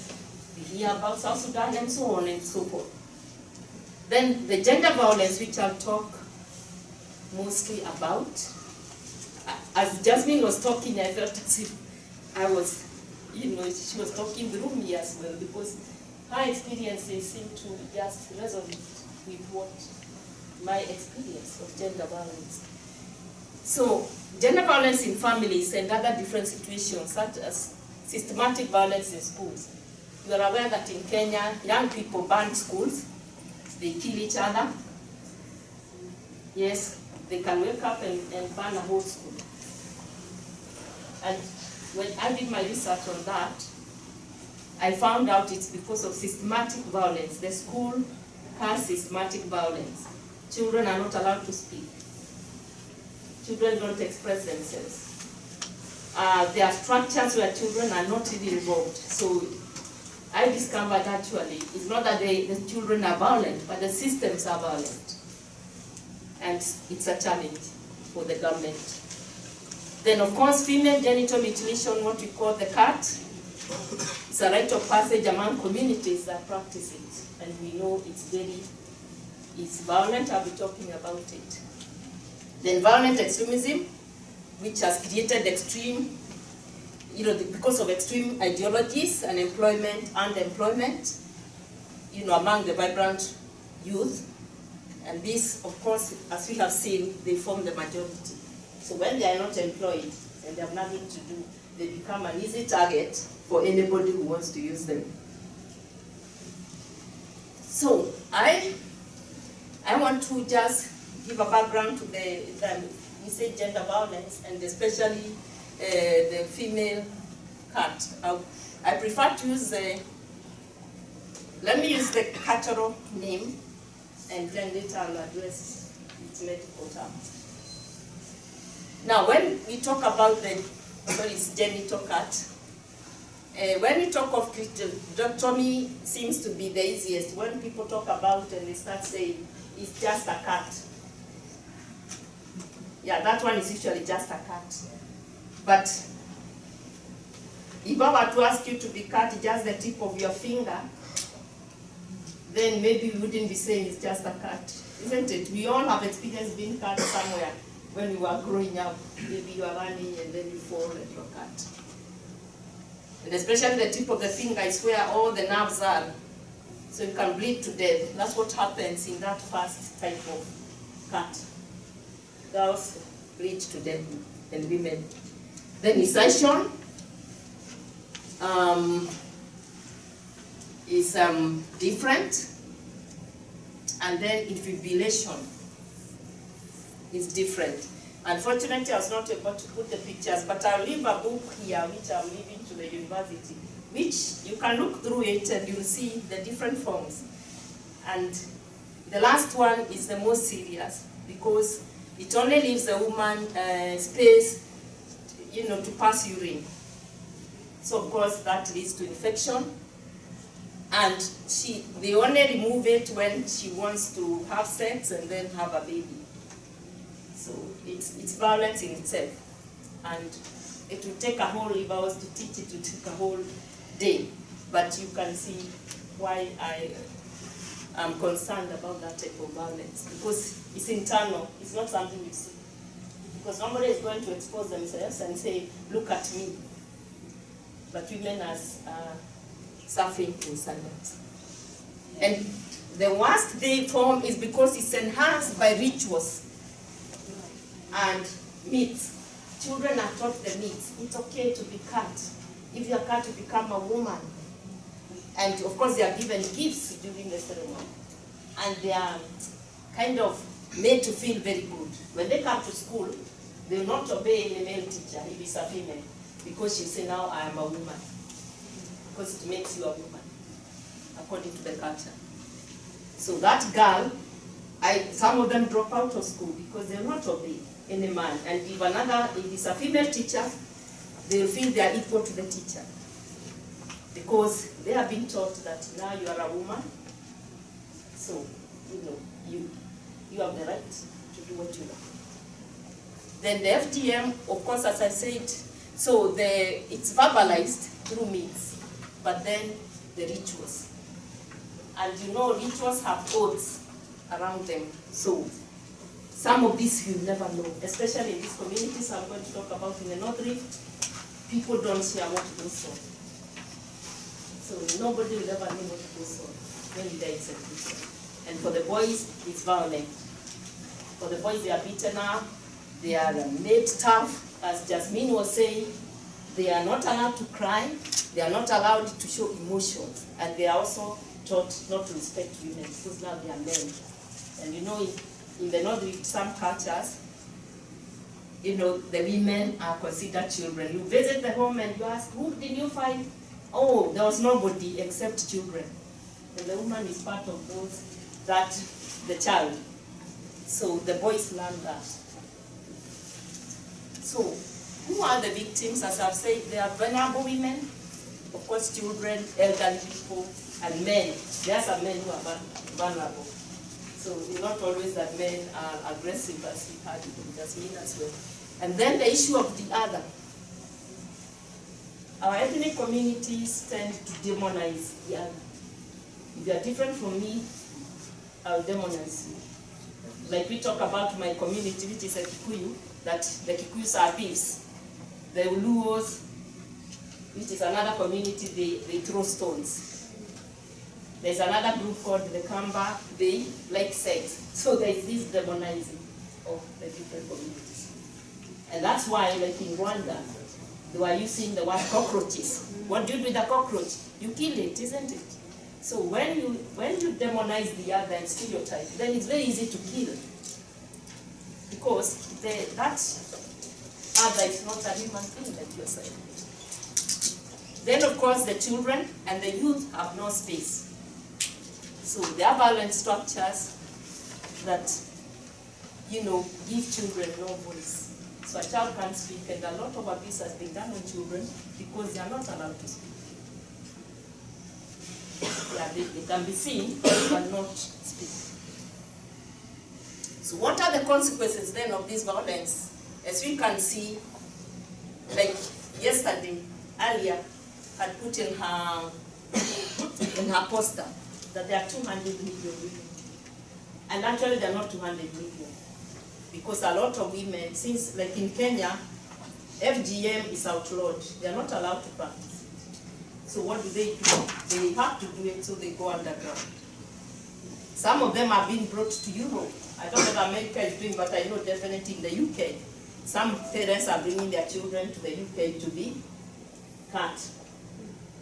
We hear about South Sudan and so on and so forth. Then the gender violence, which I'll talk mostly about. As Jasmin was talking, I felt as if I was, you know, she was talking through me as well, because her experiences seem to just resonate with what my experience of gender violence. So, gender violence in families and other different situations, such as systematic violence in schools. You are aware that in Kenya, young people burn schools, they kill each other. Yes, they can wake up and burn a whole school. And when I did my research on that, I found out it's because of systematic violence. The school has systematic violence. Children are not allowed to speak. Children don't express themselves. There are structures where children are not really involved. So I discovered actually, it's not that the children are violent, but the systems are violent. And it's a challenge for the government. Then of course, female genital mutilation, what we call the CAT, it's a rite of passage among communities that practice it. And we know it's violent, I'll be talking about it. Then violent extremism, which has created extreme, you know, because of extreme ideologies, unemployment, underemployment, you know, among the vibrant youth. And this, of course, as we have seen, they form the majority. So when they are not employed and they have nothing to do, they become an easy target for anybody who wants to use them. So I want to just give a background to we say gender violence, and especially the female cat. I prefer to use let me use the cultural name, and then later I'll address its medical terms. Now, when we talk about it's genital cut, when we talk of clitoridectomy, seems to be the easiest. When people talk about and they start saying, it's just a cut. Yeah, that one is usually just a cut. But if I were to ask you to be cut just the tip of your finger, then maybe we wouldn't be saying it's just a cut, isn't it? We all have experienced being cut somewhere when we were growing up. Maybe you are running and then you fall and you're cut. And especially the tip of the finger is where all the nerves are. So you can bleed to death. That's what happens in that first type of cut. Girls bleed to death and women. Then insertion is different. And then infibulation is different. Unfortunately, I was not able to put the pictures, but I'll leave a book here, which I'm leaving to the university, which you can look through it and you'll see the different forms. And the last one is the most serious, because it only leaves the woman space, you know, to pass urine. So of course that leads to infection. And they only remove it when she wants to have sex and then have a baby. So it's violence in itself. And it will take a whole, if I was to teach it, would take a whole day. But you can see why I am concerned about that type of violence. Because it's internal, it's not something you see. Because nobody is going to expose themselves and say, look at me. But women as suffering in silence. And the worst they form is because it's enhanced by rituals and myths. Children are taught the myths. It's okay to be cut. If you are cut, you become a woman. And of course, they are given gifts during the ceremony. And they are kind of made to feel very good. When they come to school, they will not obey the male teacher if it's a female, because she say, now I am a woman. Because it makes you a woman, according to the culture. So that girl, some of them drop out of school because they will not obey any man. And if it's a female teacher, they will feel they are equal to the teacher. Because they have been taught that now you are a woman, so you have the right to do what you want. Then the FGM, of course, as I said, so it's verbalized through myths, but then the rituals. And rituals have oaths around them. So some of these you never know, especially in these communities I'm going to talk about in the North Rift. People don't share what goes on. So nobody will ever know what goes on when there is execution. And for the boys, it's violent. For the boys, they are beaten up, they are made tough, as Jasmin was saying. They are not allowed to cry, they are not allowed to show emotions, and they are also taught not to respect women because now they are men. And in the North, some cultures, the women are considered children. You visit the home and you ask, who did you find? Oh, there was nobody except children. And the woman is part of the child. So the boys learn that. So who are the victims? As I've said, they are vulnerable women, of course children, elderly people, and men. There are some men who are vulnerable. So it's not always that men are aggressive, as we had in Jasmin as well. And then the issue of the other. Our ethnic communities tend to demonize the other. If you are different from me, I'll demonize you. Like we talk about my community, which is a Kikuyu, that the Kikuyus are beefs. The Uluos, which is another community, they throw stones. There's another group called the Kamba, they like sex. So there's this demonizing of the different communities. And that's why, like in Rwanda, they were using the word cockroaches. What do you do with a cockroach? You kill it, isn't it? So when you demonize the other and stereotype, then it's very easy to kill. Because that other is not a human thing that you're saying. Then of course the children and the youth have no space. So there are violent structures that, give children no voice. So a child can't speak, and a lot of abuse has been done on children because they are not allowed to speak. They can be seen, but not speak. So what are the consequences then of this violence? As we can see, like yesterday, Alia had put in her poster that there are 200 million women. And actually there are not 200 million. Because a lot of women, since like in Kenya, FGM is outlawed. They are not allowed to practice it. So what do? They have to do it, so they go underground. Some of them have been brought to Europe. I don't know what America is doing, but I know definitely in the UK. Some parents are bringing their children to the UK to be cut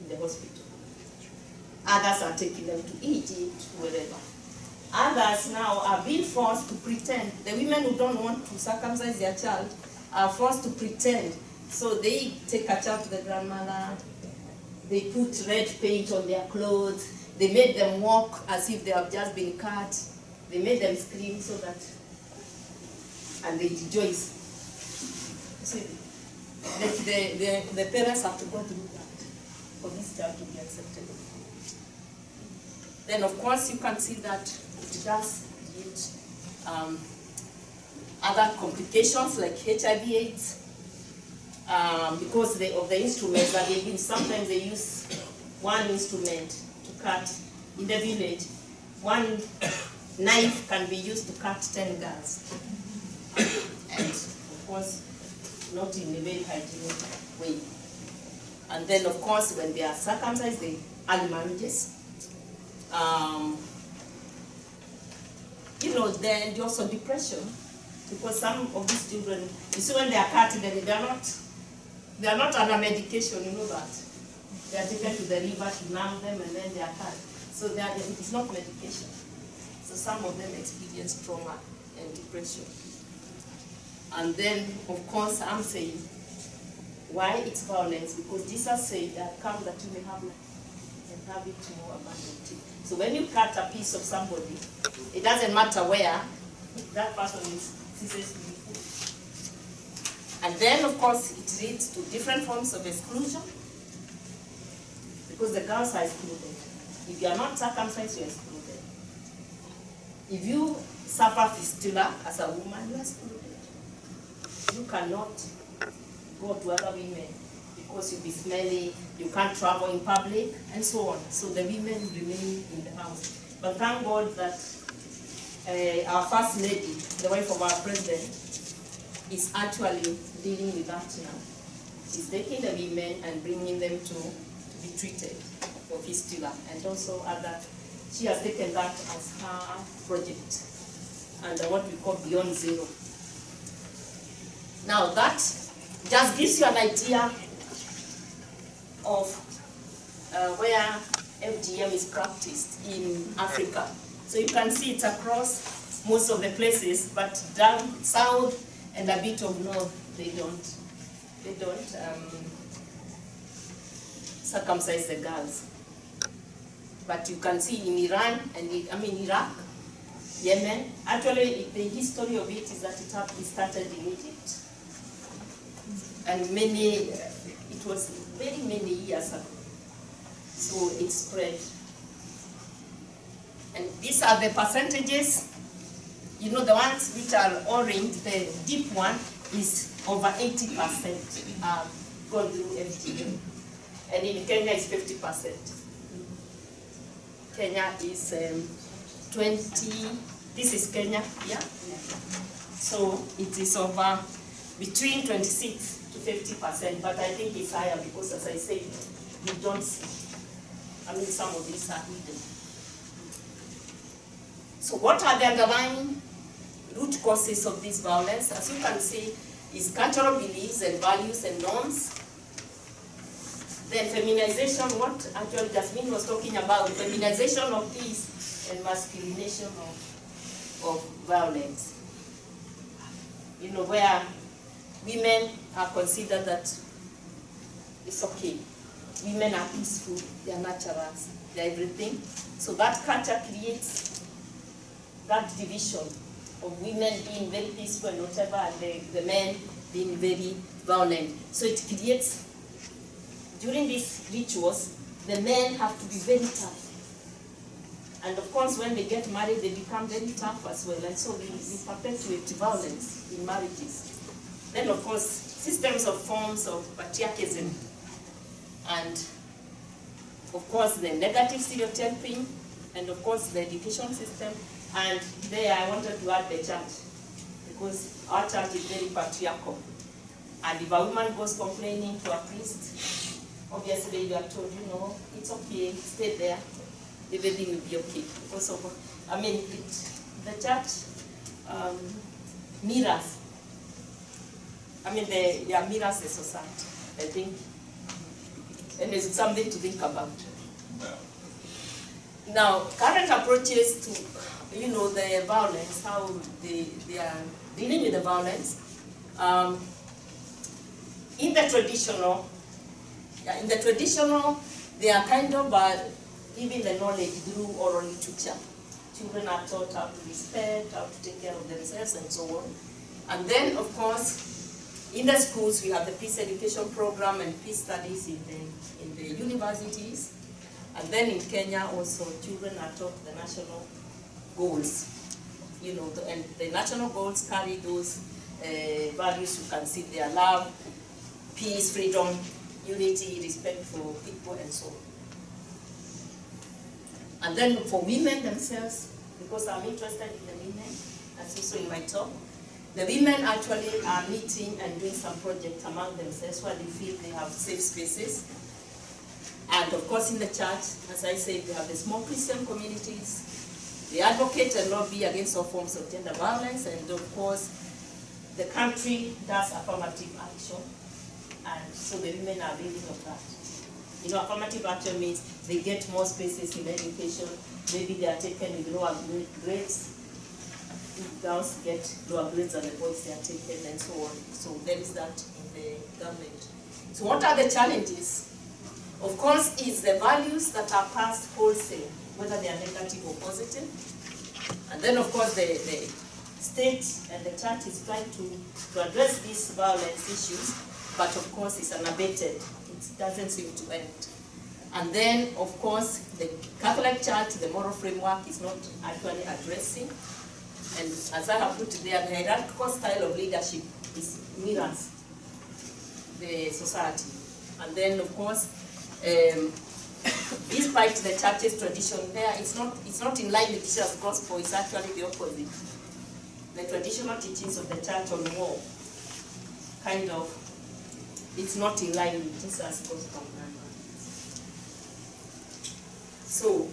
in the hospital. Others are taking them to Egypt, wherever. Others now are being forced to pretend. The women who don't want to circumcise their child are forced to pretend. So they take a child to the grandmother, they put red paint on their clothes, they made them walk as if they have just been cut, they made them scream so that, and they rejoice. See, the parents have to go through that for this child to be accepted. Then of course you can see that it does lead other complications like HIV/AIDS because of the instruments that they use. Sometimes they use one instrument to cut in the village. One knife can be used to cut 10 girls. And of course, not in a very hygienic way. And then, of course, when they are circumcised, they early marriages. You know, then also depression, because some of these children, you see, when they are cut, they are not under medication, you know that. They are taken to the river to numb them, and then they are cut. So it's not medication. So some of them experience trauma and depression. And then, of course, I'm saying, why it's violence? Because Jesus said that come that you may have life and have it more abundantly. So when you cut a piece of somebody, it doesn't matter where, that person is ceaselessly food. And then, of course, it leads to different forms of exclusion, because the girls are excluded. If you are not circumcised, you are excluded. If you suffer fistula as a woman, you are excluded. You cannot go to other women because you'll be smelly, you can't travel in public, and so on. So the women remain in the house. But thank God that our First Lady, the wife of our President, is actually dealing with that now. She's taking the women and bringing them to be treated for fistula, and also other. She has taken that as her project, and what we call Beyond Zero. Now that just gives you an idea of where FGM is practiced in Africa. So you can see it's across most of the places, but down south and a bit of north, they don't circumcise the girls. But you can see in Iran and Iraq, Yemen. Actually, the history of it is that it started in Egypt. And it was very many years ago. So it spread. And these are the percentages. You know, the ones which are orange, the deep one is over 80% gone through FGM. And in Kenya it's 50%. Kenya is 20, this is Kenya, yeah? So it is over between 26 to 50%, but I think it's higher because, as I said, we don't see. Some of these are hidden. So what are the underlying root causes of this violence? As you can see, is cultural beliefs and values and norms. Then feminization, what actually Jasmin was talking about, feminization of peace and masculinization of violence. You know, where women are considered that it's okay. Women are peaceful, they are naturals, they are everything. So that culture creates that division of women being very peaceful and whatever, and the men being very violent. So it creates, during these rituals, the men have to be very tough. And of course, when they get married, they become very tough as well. And so we perpetuate violence in marriages. Then, of course, systems of forms of patriarchism. And, of course, the negative stereotyping. And, of course, the education system. And there I wanted to add the church. Because our church is very patriarchal. And if a woman goes complaining to a priest, obviously you are told, you know, it's okay, stay there, everything will be okay. Because of, the church mirrors, they are mirrors the society, I think. And it's something to think about. Now, current approaches to, you know, the violence, how they are dealing with the violence. In the traditional, they are kind of giving the knowledge through oral literature. Children are taught how to respect, how to take care of themselves, and so on. And then, of course, in the schools, we have the peace education program and peace studies in the universities. And then in Kenya, also, children are taught the national goals. You know, and the national goals carry those values you can see there: love, peace, freedom, unity, respect for people, and so on. And then for women themselves, because I'm interested in the women, that's also in my talk, The women actually are meeting and doing some projects among themselves where they feel they have safe spaces. And of course in the church, as I said, we have the small Christian communities. They advocate and lobby against all forms of gender violence, and of course the country does affirmative action, and so the women are building on that. You know, affirmative action means they get more spaces in education, maybe they are taken with lower grades, girls get lower grades than the boys they are taken, and so on. So there is that in the government. So what are the challenges? Of course, is the values that are passed wholesale, whether they are negative or positive. And then, of course, the state and the church is trying to address these violence issues, but of course, it's unabated. It doesn't seem to end. And then, of course, the Catholic Church, the moral framework is not actually addressing. And as I have put there, the hierarchical style of leadership mirrors the society. And then, of course, despite the church's tradition there, it's not in line with Jesus' gospel, it's actually the opposite. The traditional teachings of the church on war, kind of, it's not in line with Jesus' gospel. So,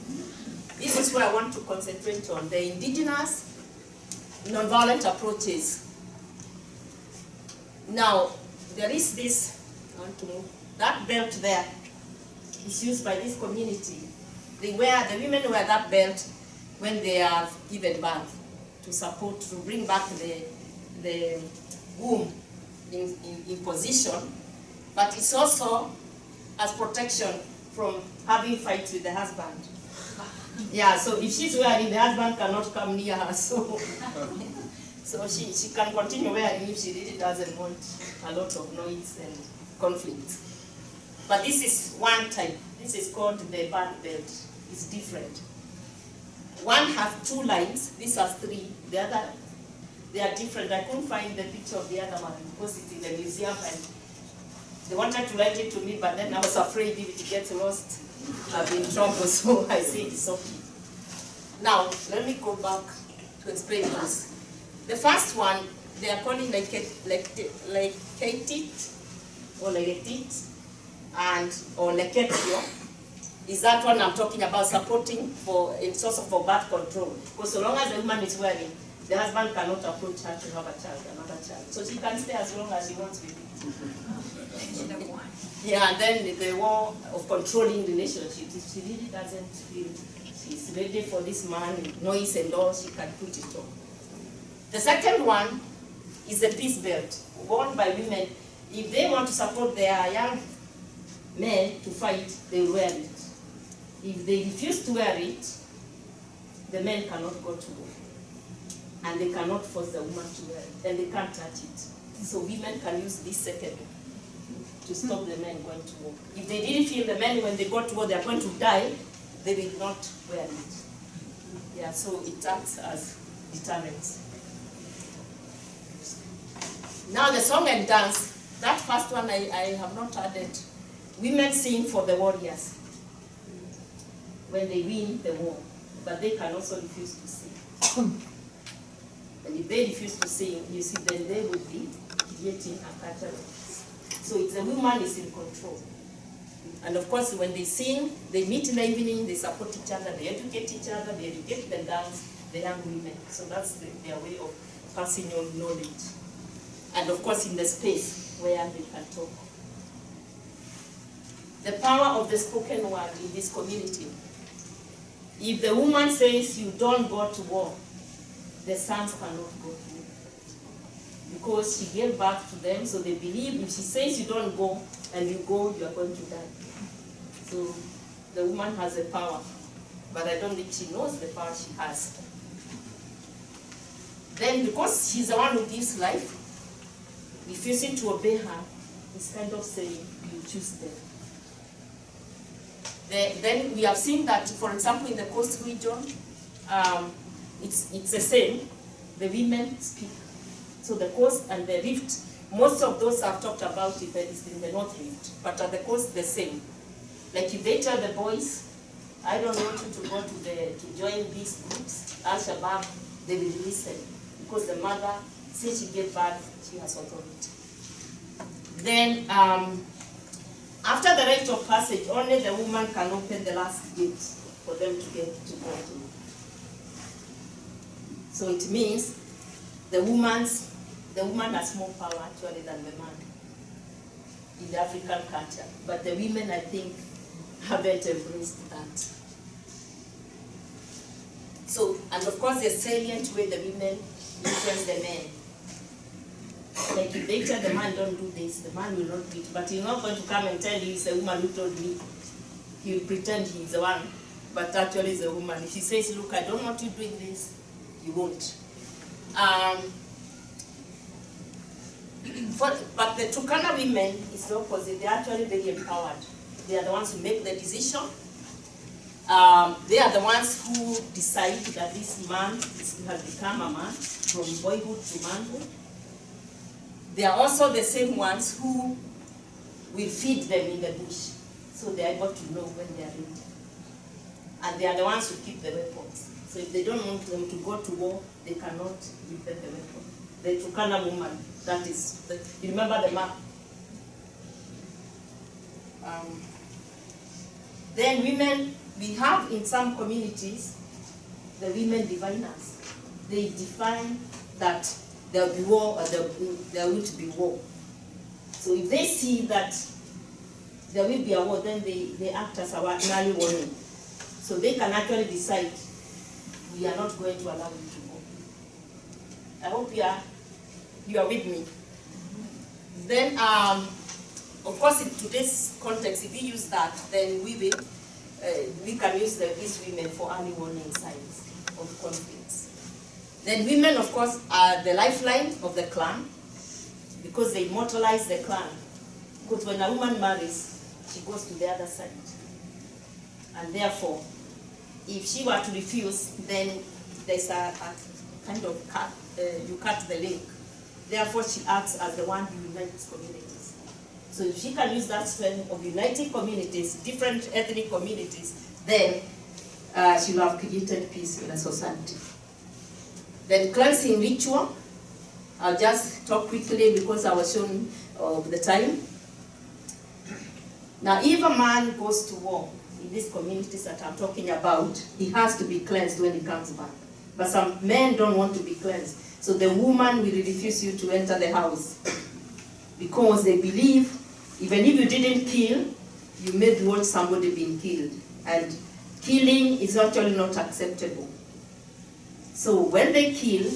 this is where I want to concentrate on the indigenous nonviolent approaches. Now, there is this, I want to move, that belt there is used by this community. The women wear that belt when they are given birth to support, to bring back the womb in position, but it's also as protection from having fights with the husband. Yeah, so if she's wearing, the husband cannot come near her, so she can continue wearing if she really doesn't want a lot of noise and conflict. But this is one type. This is called the birth belt. It's different. One has 2 lines. This has 3. The other, they are different. I couldn't find the picture of the other one because it's in the museum, and they wanted to lend it to me, but then I was afraid if it gets lost, I'll be in trouble, so I said it's okay. Now, let me go back to explain this. The first one, they are calling like ketit or legetit, or leketio, is that one I'm talking about, supporting for a source of birth control. Because so long as the woman is wearing, the husband cannot approach her to have a child, another child. So she can stay as long as she wants with it. Yeah, and then the war of controlling relationships. If she really doesn't feel she's ready for this man, noise and all, she can put it on. The second one is the peace belt, worn by women. If they want to support their young men to fight, they will wear it. If they refuse to wear it, the men cannot go to war. And they cannot force the woman to wear it, and they can't touch it. So women can use this second to stop the men going to war. If they didn't feel the men, when they go to war, they are going to die, they will not wear it. Yeah, so it acts as deterrence. Now the song and dance, that first one I have not added. Women sing for the warriors when they win the war, but they can also refuse to sing. And if they refuse to sing, you see, then they will be getting a cattle. So it's the woman is in control. And of course, when they sing, they meet in the evening, they support each other, they educate each other, they educate the dance, the young women. So that's their way of passing on knowledge. And of course, in the space where they can talk. The power of the spoken word in this community. If the woman says you don't go to war, the sons cannot go to war. Because she gave birth to them, so they believe if she says you don't go and you go, you are going to die. So the woman has a power, but I don't think she knows the power she has. Then because she's the one who gives life, refusing to obey her is kind of saying you choose them. Then we have seen that, for example, in the coast region, it's the same. The women speak. So the coast and the rift, most of those I've talked about it is in the North Rift, but at the coast the same. Like if they tell the boys, I don't want you to go to join these groups, Al-Shabaab, they will listen because the mother since she gave birth, she has authority. Then, after the rite of passage, only the woman can open the last gate for them to get to go to. So it means the woman has more power actually than the man in the African culture. But the women, I think, haven't embraced that. So, and of course, the salient way the women influence the men. Like if they tell the man, don't do this, the man will not do it. But he's not going to come and tell you it's a woman who told me. He will pretend he's the one, but actually it's a woman. If he says, look, I don't want you doing this, you won't. But the Turkana women is the opposite. They're actually very empowered. They are the ones who make the decision. They are the ones who decide that this man has become a man, from boyhood to manhood. They are also the same ones who will feed them in the bush, so they are able to know when they are ready. And they are the ones who keep the weapons. So if they don't want them to go to war, they cannot give them the weapon. The Turkana woman, that is, you remember the map? Then women, we have in some communities, the women diviners. They define that there will be war or there will be war. So if they see that there will be a war, then they act as our early warning. So they can actually decide, we are not going to allow you to go. I hope you are with me. Then, of course, in today's context, if we use that, then we can use these women for early warning signs of conflicts. Then women, of course, are the lifeline of the clan, because they immortalize the clan. Because when a woman marries, she goes to the other side. And therefore, if she were to refuse, then there's a kind of cut, you cut the link. Therefore, she acts as the one who unites communities. So if she can use that strength of uniting communities, different ethnic communities, then she will have created peace in a society. Then cleansing ritual, I'll just talk quickly because I was shown of the time. Now, if a man goes to war in these communities that I'm talking about, he has to be cleansed when he comes back. But some men don't want to be cleansed. So the woman will refuse you to enter the house because they believe even if you didn't kill, you may watch somebody being killed. And killing is actually not acceptable. So when they kill,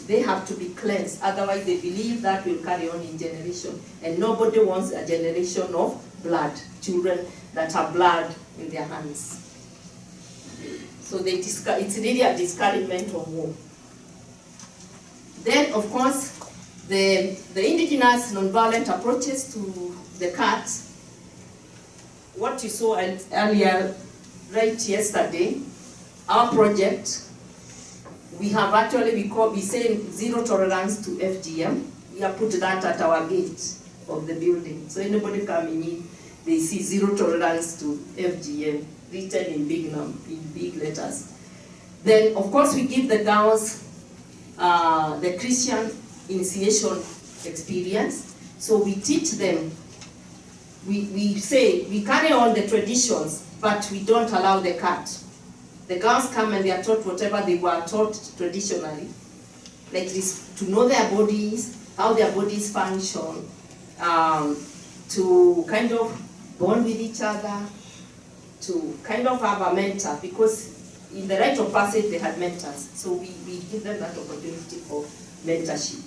they have to be cleansed. Otherwise, they believe that will carry on in generation. And nobody wants a generation of blood, children that have blood in their hands. So it's really a discouragement of war. Then, of course, the indigenous nonviolent approaches to the cat. What you saw earlier, right yesterday, our project, we have actually, we say zero tolerance to FGM. We have put that at our gate of the building. So anybody coming in, they see zero tolerance to FGM, written in big letters. Then, of course, we give the girls the Christian initiation experience. So we teach them, we say, we carry on the traditions, but we don't allow the cut. The girls come and they are taught whatever they were taught traditionally, like this, to know their bodies, how their bodies function, to kind of bond with each other, to kind of have a mentor, because in the rite of passage they had mentors, so we give them that opportunity for mentorship,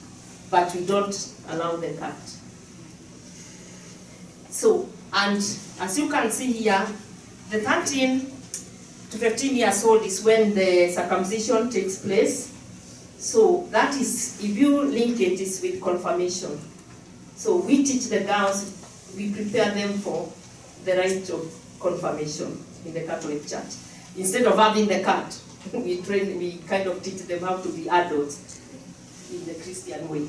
but we don't allow the cut. So, and as you can see here, the 13 to 15 years old is when the circumcision takes place. So that is, if you link it, is with confirmation. So we teach the girls, we prepare them for the rite of confirmation in the Catholic Church. Instead of having the cut, we kind of teach them how to be adults in the Christian way.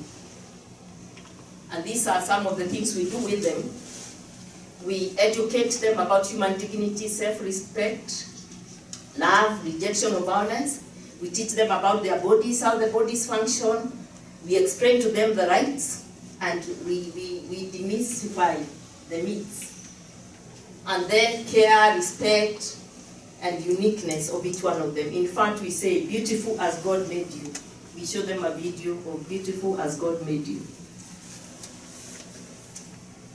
And these are some of the things we do with them. We educate them about human dignity, self-respect, love, rejection of violence. We teach them about their bodies, how the bodies function, We explain to them the rights, and we demystify the myths. And then care, respect, and uniqueness of each one of them. In fact, we say, beautiful as God made you. We show them a video of beautiful as God made you.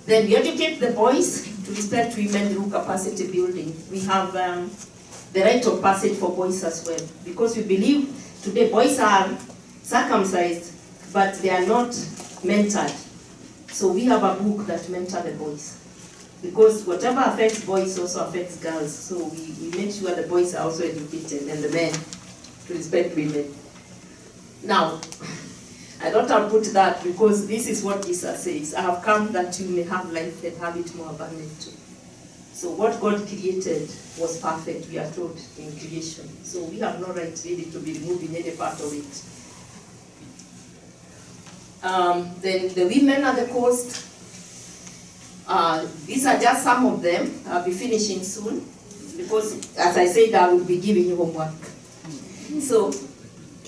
Then we educate the boys to respect women through capacity building. We have the rite of passage for boys as well, because we believe today boys are circumcised, but they are not mentored. So we have a book that mentors the boys, because whatever affects boys also affects girls. So we make sure the boys are also educated and the men to respect women. Now, I don't have to put that because this is what Jesus says. I have come that you may have life and have it more abundantly. So what God created was perfect, we are told in creation. So we have no right really to be removed in any part of it. Then the women at the coast, these are just some of them. I'll be finishing soon because, as I said, I will be giving you homework. So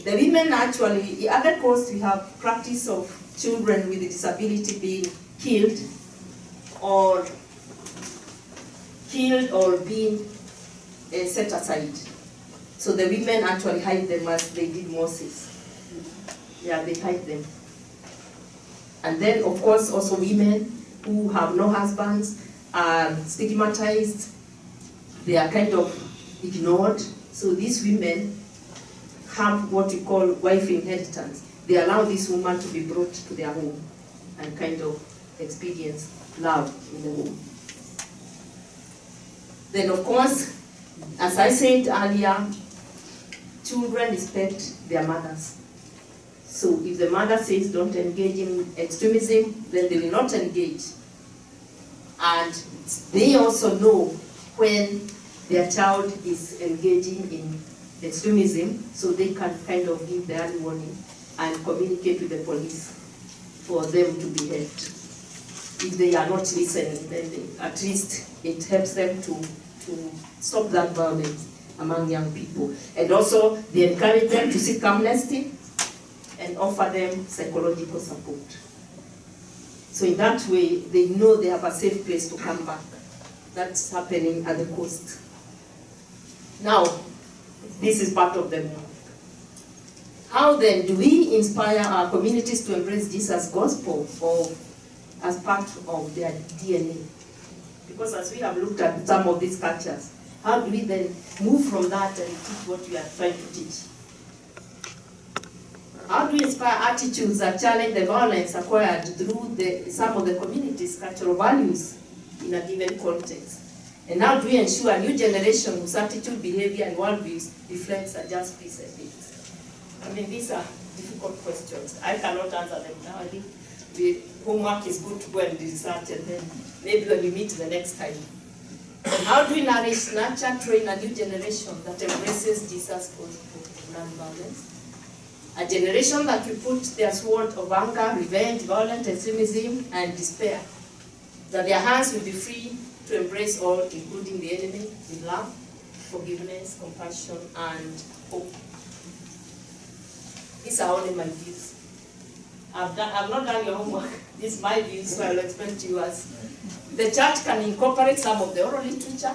the women actually, the other coast, we have practice of children with a disability being killed or being set aside. So the women actually hide them as they did Moses. Yeah, they hide them. And then, of course, also women who have no husbands are stigmatized. They are kind of ignored. So these women have what we call wife inheritance. They allow this woman to be brought to their home and kind of experience love in the home. Then, of course, as I said earlier, children respect their mothers. So if the mother says don't engage in extremism, then they will not engage. And they also know when their child is engaging in extremism, so they can kind of give the early warning and communicate with the police for them to be helped. If they are not listening, then at least it helps them to stop that violence among young people. And also, they encourage them to seek amnesty and offer them psychological support. So in that way, they know they have a safe place to come back. That's happening at the coast. Now, this is part of the move. How then do we inspire our communities to embrace Jesus' gospel or as part of their DNA? Because as we have looked at some of these cultures, how do we then move from that and teach what we are trying to teach? How do we inspire attitudes that challenge the violence acquired through some of the community's cultural values in a given context? And how do we ensure a new generation whose attitude, behavior, and worldviews reflects a just peace ethics? I mean, these are difficult questions. I cannot answer them now. I think the homework is good to go and research, and then maybe when we meet the next time. And how do we nourish, nurture, train a new generation that embraces Jesus' gospel of nonviolence? A generation that will put their sword of anger, revenge, violent extremism, and despair. That their hands will be free to embrace all, including the enemy, with love, forgiveness, compassion, and hope. These are only my views. I've not done your homework. These are my views, so I'll explain to you as the church can incorporate some of the oral literature.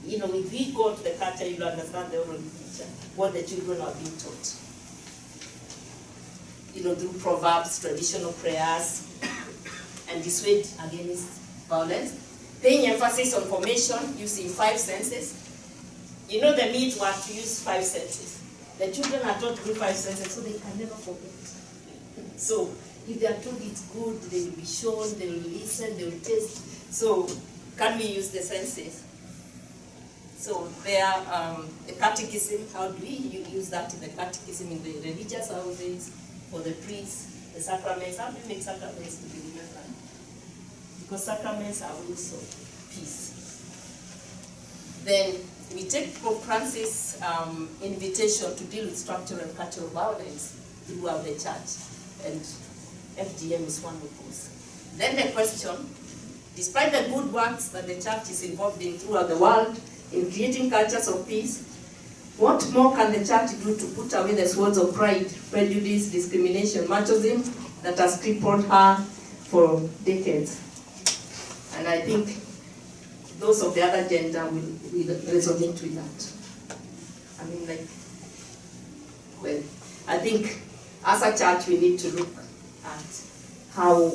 You know, if we go to the culture, you'll understand the oral literature, what the children are being taught. You know, through proverbs, traditional prayers, and dissuade against violence. Paying emphasis on formation using 5 senses. You know, the myth was to use 5 senses. The children are taught through 5 senses, so they can never forget. So, if they are told it's good, they will be shown, they will listen, they will taste. So, can we use the senses? So, there, the catechism, how do we use that in the catechism in the religious houses, for the priests, the sacraments? How do we make sacraments to be remembered? Because sacraments are also peace. Then we take Pope Francis' invitation to deal with structural and cultural violence throughout the church, and FGM is one of those. Then the question, despite the good works that the church is involved in throughout the world, in creating cultures of peace, What more can the church do to put away the swords of pride, prejudice, discrimination, machism that has crippled her for decades? And I think those of the other gender will resonate with that. I mean, like, well, I think as a church we need to look at how,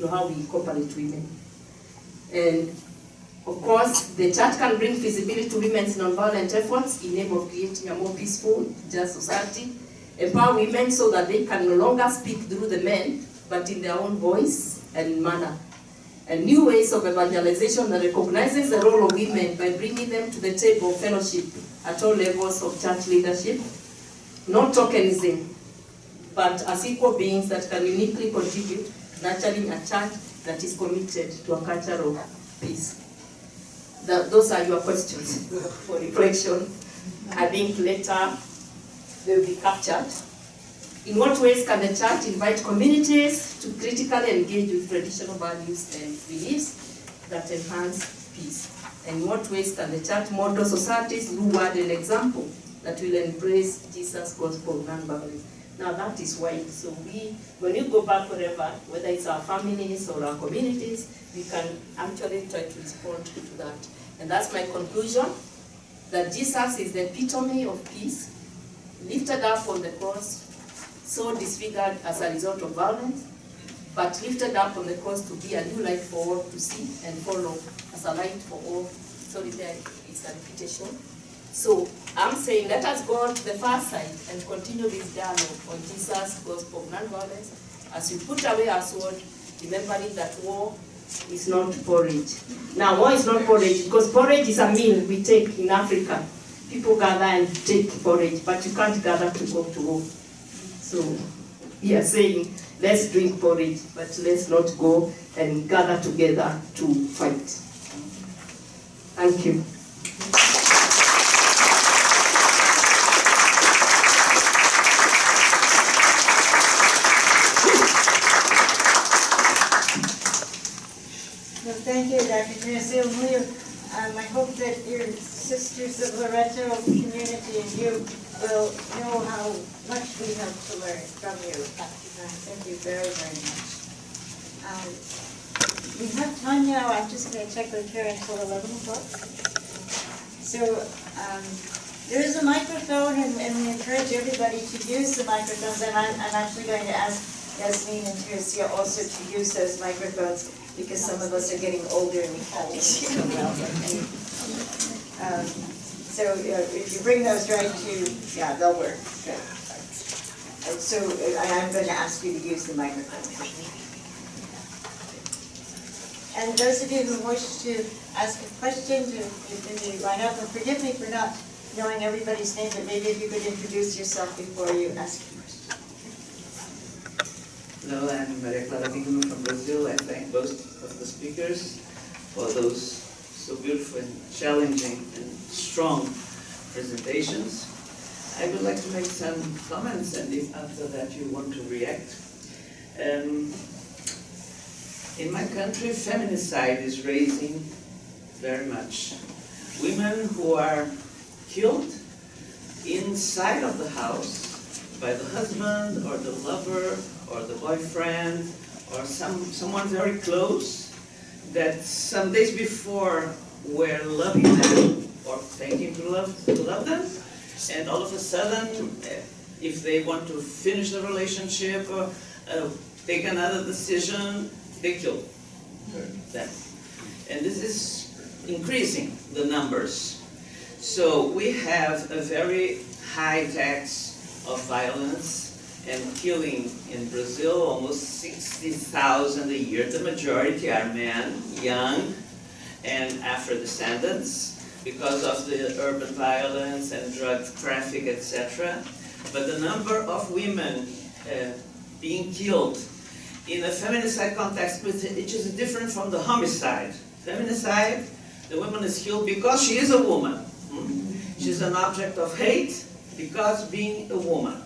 how we incorporate women. And of course, the church can bring visibility to women's nonviolent efforts in name of creating a more peaceful, just society, empower women so that they can no longer speak through the men, but in their own voice and manner. And new ways of evangelization that recognizes the role of women by bringing them to the table of fellowship at all levels of church leadership. Not tokenism, but as equal beings that can uniquely contribute to nurturing a church that is committed to a culture of peace. Those are your questions for reflection. I think later they will be captured. In what ways can the church invite communities to critically engage with traditional values and beliefs that enhance peace? And in what ways can the church model societies through word and example that will embrace Jesus' gospel of nonviolence? Now that is why, so when you go back wherever, whether it's our families or our communities, we can actually try to respond to that. And that's my conclusion, that Jesus is the epitome of peace, lifted up on the cross, so disfigured as a result of violence, but lifted up on the cross to be a new light for all to see and follow, as a light for all. Sorry, there is a repetition. So I'm saying let us go on to the far side and continue this dialogue on Jesus' gospel of nonviolence as we put away our sword, remembering that war is not porridge. Now, war is not porridge because porridge is a meal we take in Africa. People gather and take porridge, but you can't gather to go to war. So we are saying, let's drink porridge, but let's not go and gather together to fight. Thank you. Well, thank you, Dr. Teresia Wamuyu. I hope that your sisters of Loreto community and you will know how much we have to learn from you. Thank you very, very much. We have time now. I'm just going to check with her until 11 o'clock. So there is a microphone, and we encourage everybody to use the microphones. And I'm actually going to ask Jasmin and Teresia also to use those microphones, because some of us are getting older and we can't hear them well. So if you bring those right to, yeah, they'll work. Good. So I'm going to ask you to use the microphone. And those of you who wish to ask a question, to line up, and forgive me for not knowing everybody's name, but maybe if you could introduce yourself before you ask your question. Hello, I'm Maria Clara Pinguno from Brazil. I thank both of the speakers for those so beautiful and challenging and strong presentations. I would like to make some comments, and if after that you want to react. In my country, feminicide is raising very much. Women who are killed inside of the house by the husband or the lover or the boyfriend or someone very close that some days before were loving them or thinking to love them, and all of a sudden, if they want to finish the relationship or take another decision, they kill them. And this is increasing the numbers. So we have a very high tax of violence and killing in Brazil, almost 60,000 a year. The majority are men, young, and Afro-descendants, because of the urban violence and drug traffic, etc. But the number of women being killed in a feminicide context, which is different from the homicide. Feminicide, the woman is killed because she is a woman. She's an object of hate because being a woman.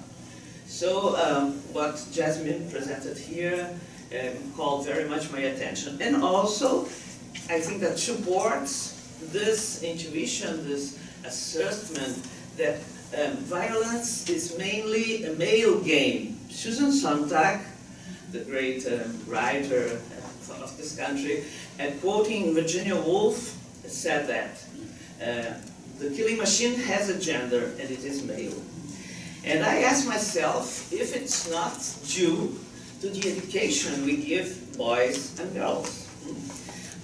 So what Jasmin presented here called very much my attention. And also, I think that supports this intuition, this assessment that violence is mainly a male game. Susan Sontag, the great writer of this country, quoting Virginia Woolf, said that the killing machine has a gender and it is male. And I ask myself if it's not due to the education we give boys and girls.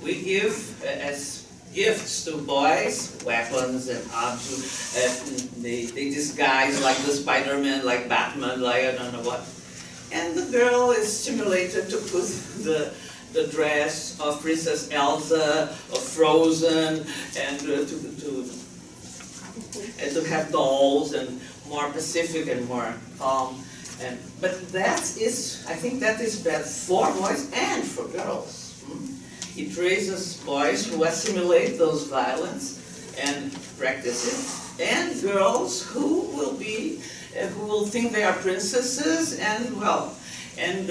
We give as gifts to boys weapons and arms. They disguise like the Spider-Man, like Batman, like I don't know what. And the girl is stimulated to put the dress of Princess Elsa, of Frozen, and to have dolls and more pacific and more calm. But that is, I think that is bad for boys and for girls. It raises boys who assimilate those violence and practice it, and girls who will think they are princesses and well, and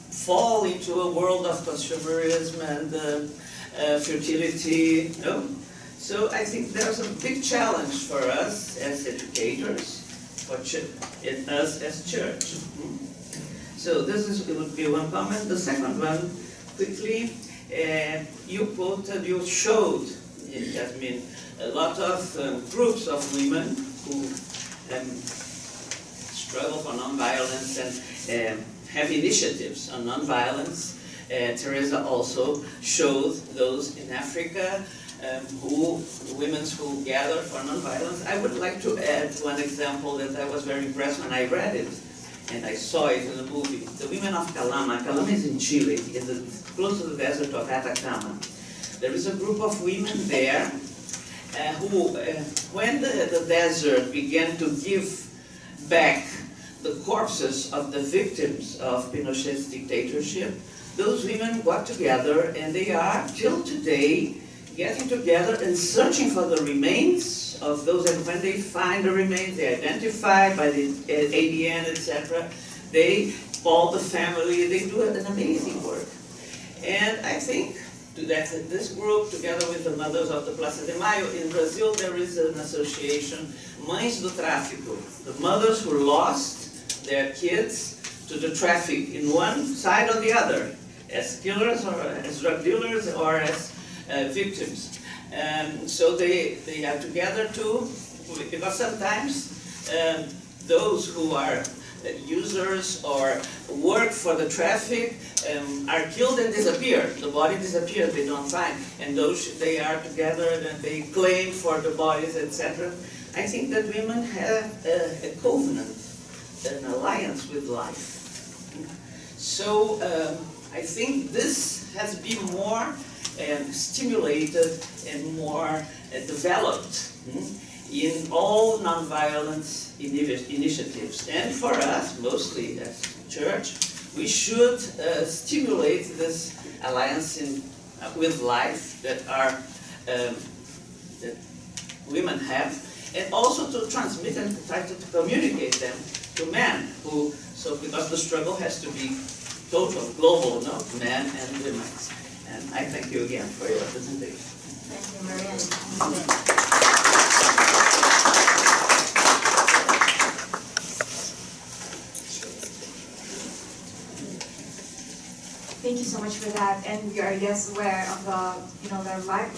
fall into a world of consumerism and fertility. No? So I think there's a big challenge for us as educators, and us as church. So this would be one comment. The second one, quickly, you showed, Jasmin, a lot of groups of women who struggle for nonviolence and have initiatives on nonviolence. Teresa also showed those in Africa, women who gather for nonviolence. I would like to add one example that I was very impressed when I read it, and I saw it in the movie. The women of Calama. Calama is in Chile, close to the desert of Atacama. There is a group of women there who, when the desert began to give back the corpses of the victims of Pinochet's dictatorship, those women got together, and they are, till today, getting together and searching for the remains of those, and when they find the remains, they identify by the ADN, etc. They call the family, they do an amazing work. And I think that this group, together with the mothers of the Plaza de Mayo, in Brazil there is an association, Mães do Tráfico, the mothers who lost their kids to the traffic in one side or the other, as killers or as drug dealers or as victims. So they are together too, because sometimes those who are users or work for the traffic are killed and disappear. The body disappears, they don't find. And those, they are together and they claim for the bodies, etc. I think that women have a covenant, an alliance with life. So I think this has been more stimulated and more developed in all nonviolence initiatives. And for us, mostly as church, we should stimulate this alliance with life that women have, and also to transmit and try to communicate them to men who, so because the struggle has to be total, global, no? Men and women. And I thank you again for your presentation. Thank you, Maria. Thank you so much for that. And we are yes aware of the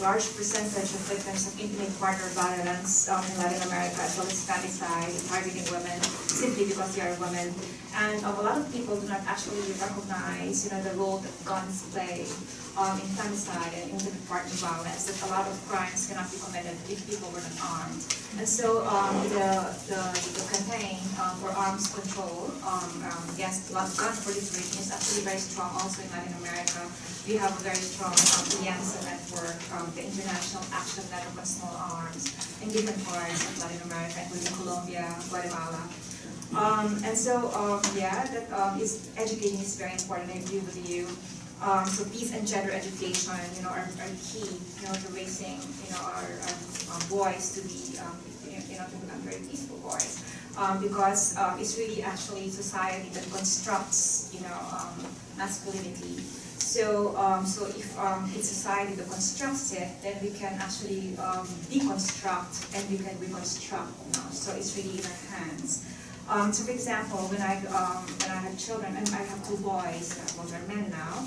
large percentage of victims of intimate partner violence in Latin America, as well as femicide, targeting women simply because they are women. And a lot of people do not actually recognize, the role that guns play in femicide and intimate partner violence. That a lot of crimes cannot be committed if people were not armed. And so the campaign for arms control against gun proliferation is actually very strong also in Latin America. We have a very strong Alianza network, the International Action Network on Small Arms, in different parts of Latin America, including Colombia, Guatemala. And so, educating is very important. I agree with you. So peace and gender education, are key, to raising, our boys to be, to become very peaceful boys. Because it's really actually society that constructs, masculinity. So, so if it's society that constructs it, then we can actually deconstruct and we can reconstruct. So it's really in our hands. So for example, when I had children, and I have 2 boys, well they're men now,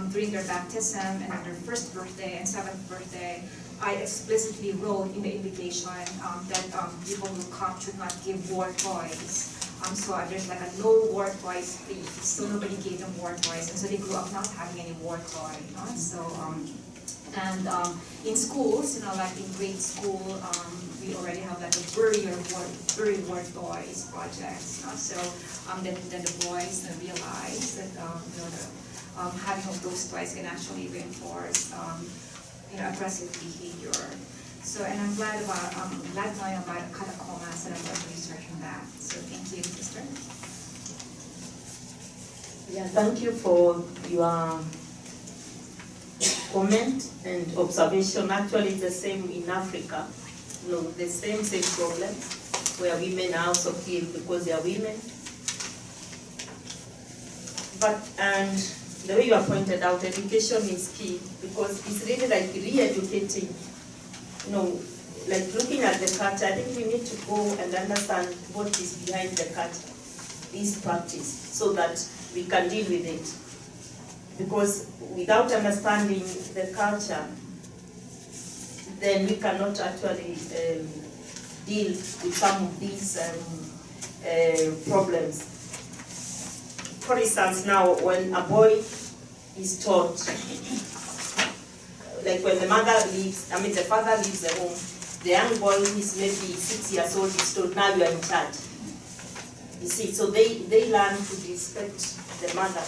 during their baptism and on their 1st birthday and 7th birthday, I explicitly wrote in the invitation that people who come should not give war toys. So there's like a no war toys please. So nobody gave them war toys, and so they grew up not having any war toy. So and in schools, like in grade school, we already have like a bury war toys projects. So then the boys realize that having of those toys can actually reinforce aggressive behavior. So, and I'm glad knowing about catacombs, and I'm going to research on that. So thank you, sister. Yeah, thank you for your comment and observation. Actually, it's the same in Africa. The same problem, where women are also killed because they are women. And the way you have pointed out, education is key, because it's really like re-educating. Like looking at the culture, I think we need to go and understand what is behind the culture, this practice, so that we can deal with it. Because without understanding the culture, then we cannot actually deal with some of these problems. For instance, now when a boy is taught, like when the father leaves the home, the young boy who is maybe 6 years old is told, now you are in charge. You see, so they learn to respect the mother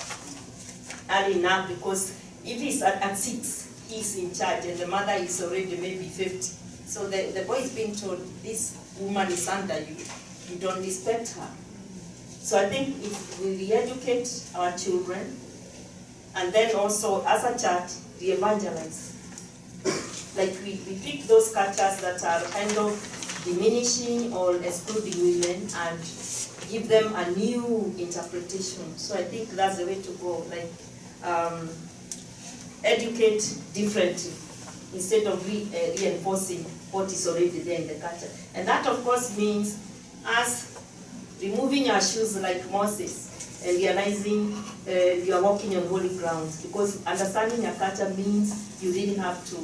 early enough, because if he's at 6, he's in charge, and the mother is already maybe 50. So the boy is being told, this woman is under you, you don't respect her. So I think if we re-educate our children, and then also as a church, re-evangelize. Like we pick those cultures that are kind of diminishing or excluding women and give them a new interpretation. So I think that's the way to go. Like educate differently instead of reinforcing what is already there in the culture. And that of course means us removing our shoes like Moses and realizing you are walking on holy ground, because understanding your culture means you really have to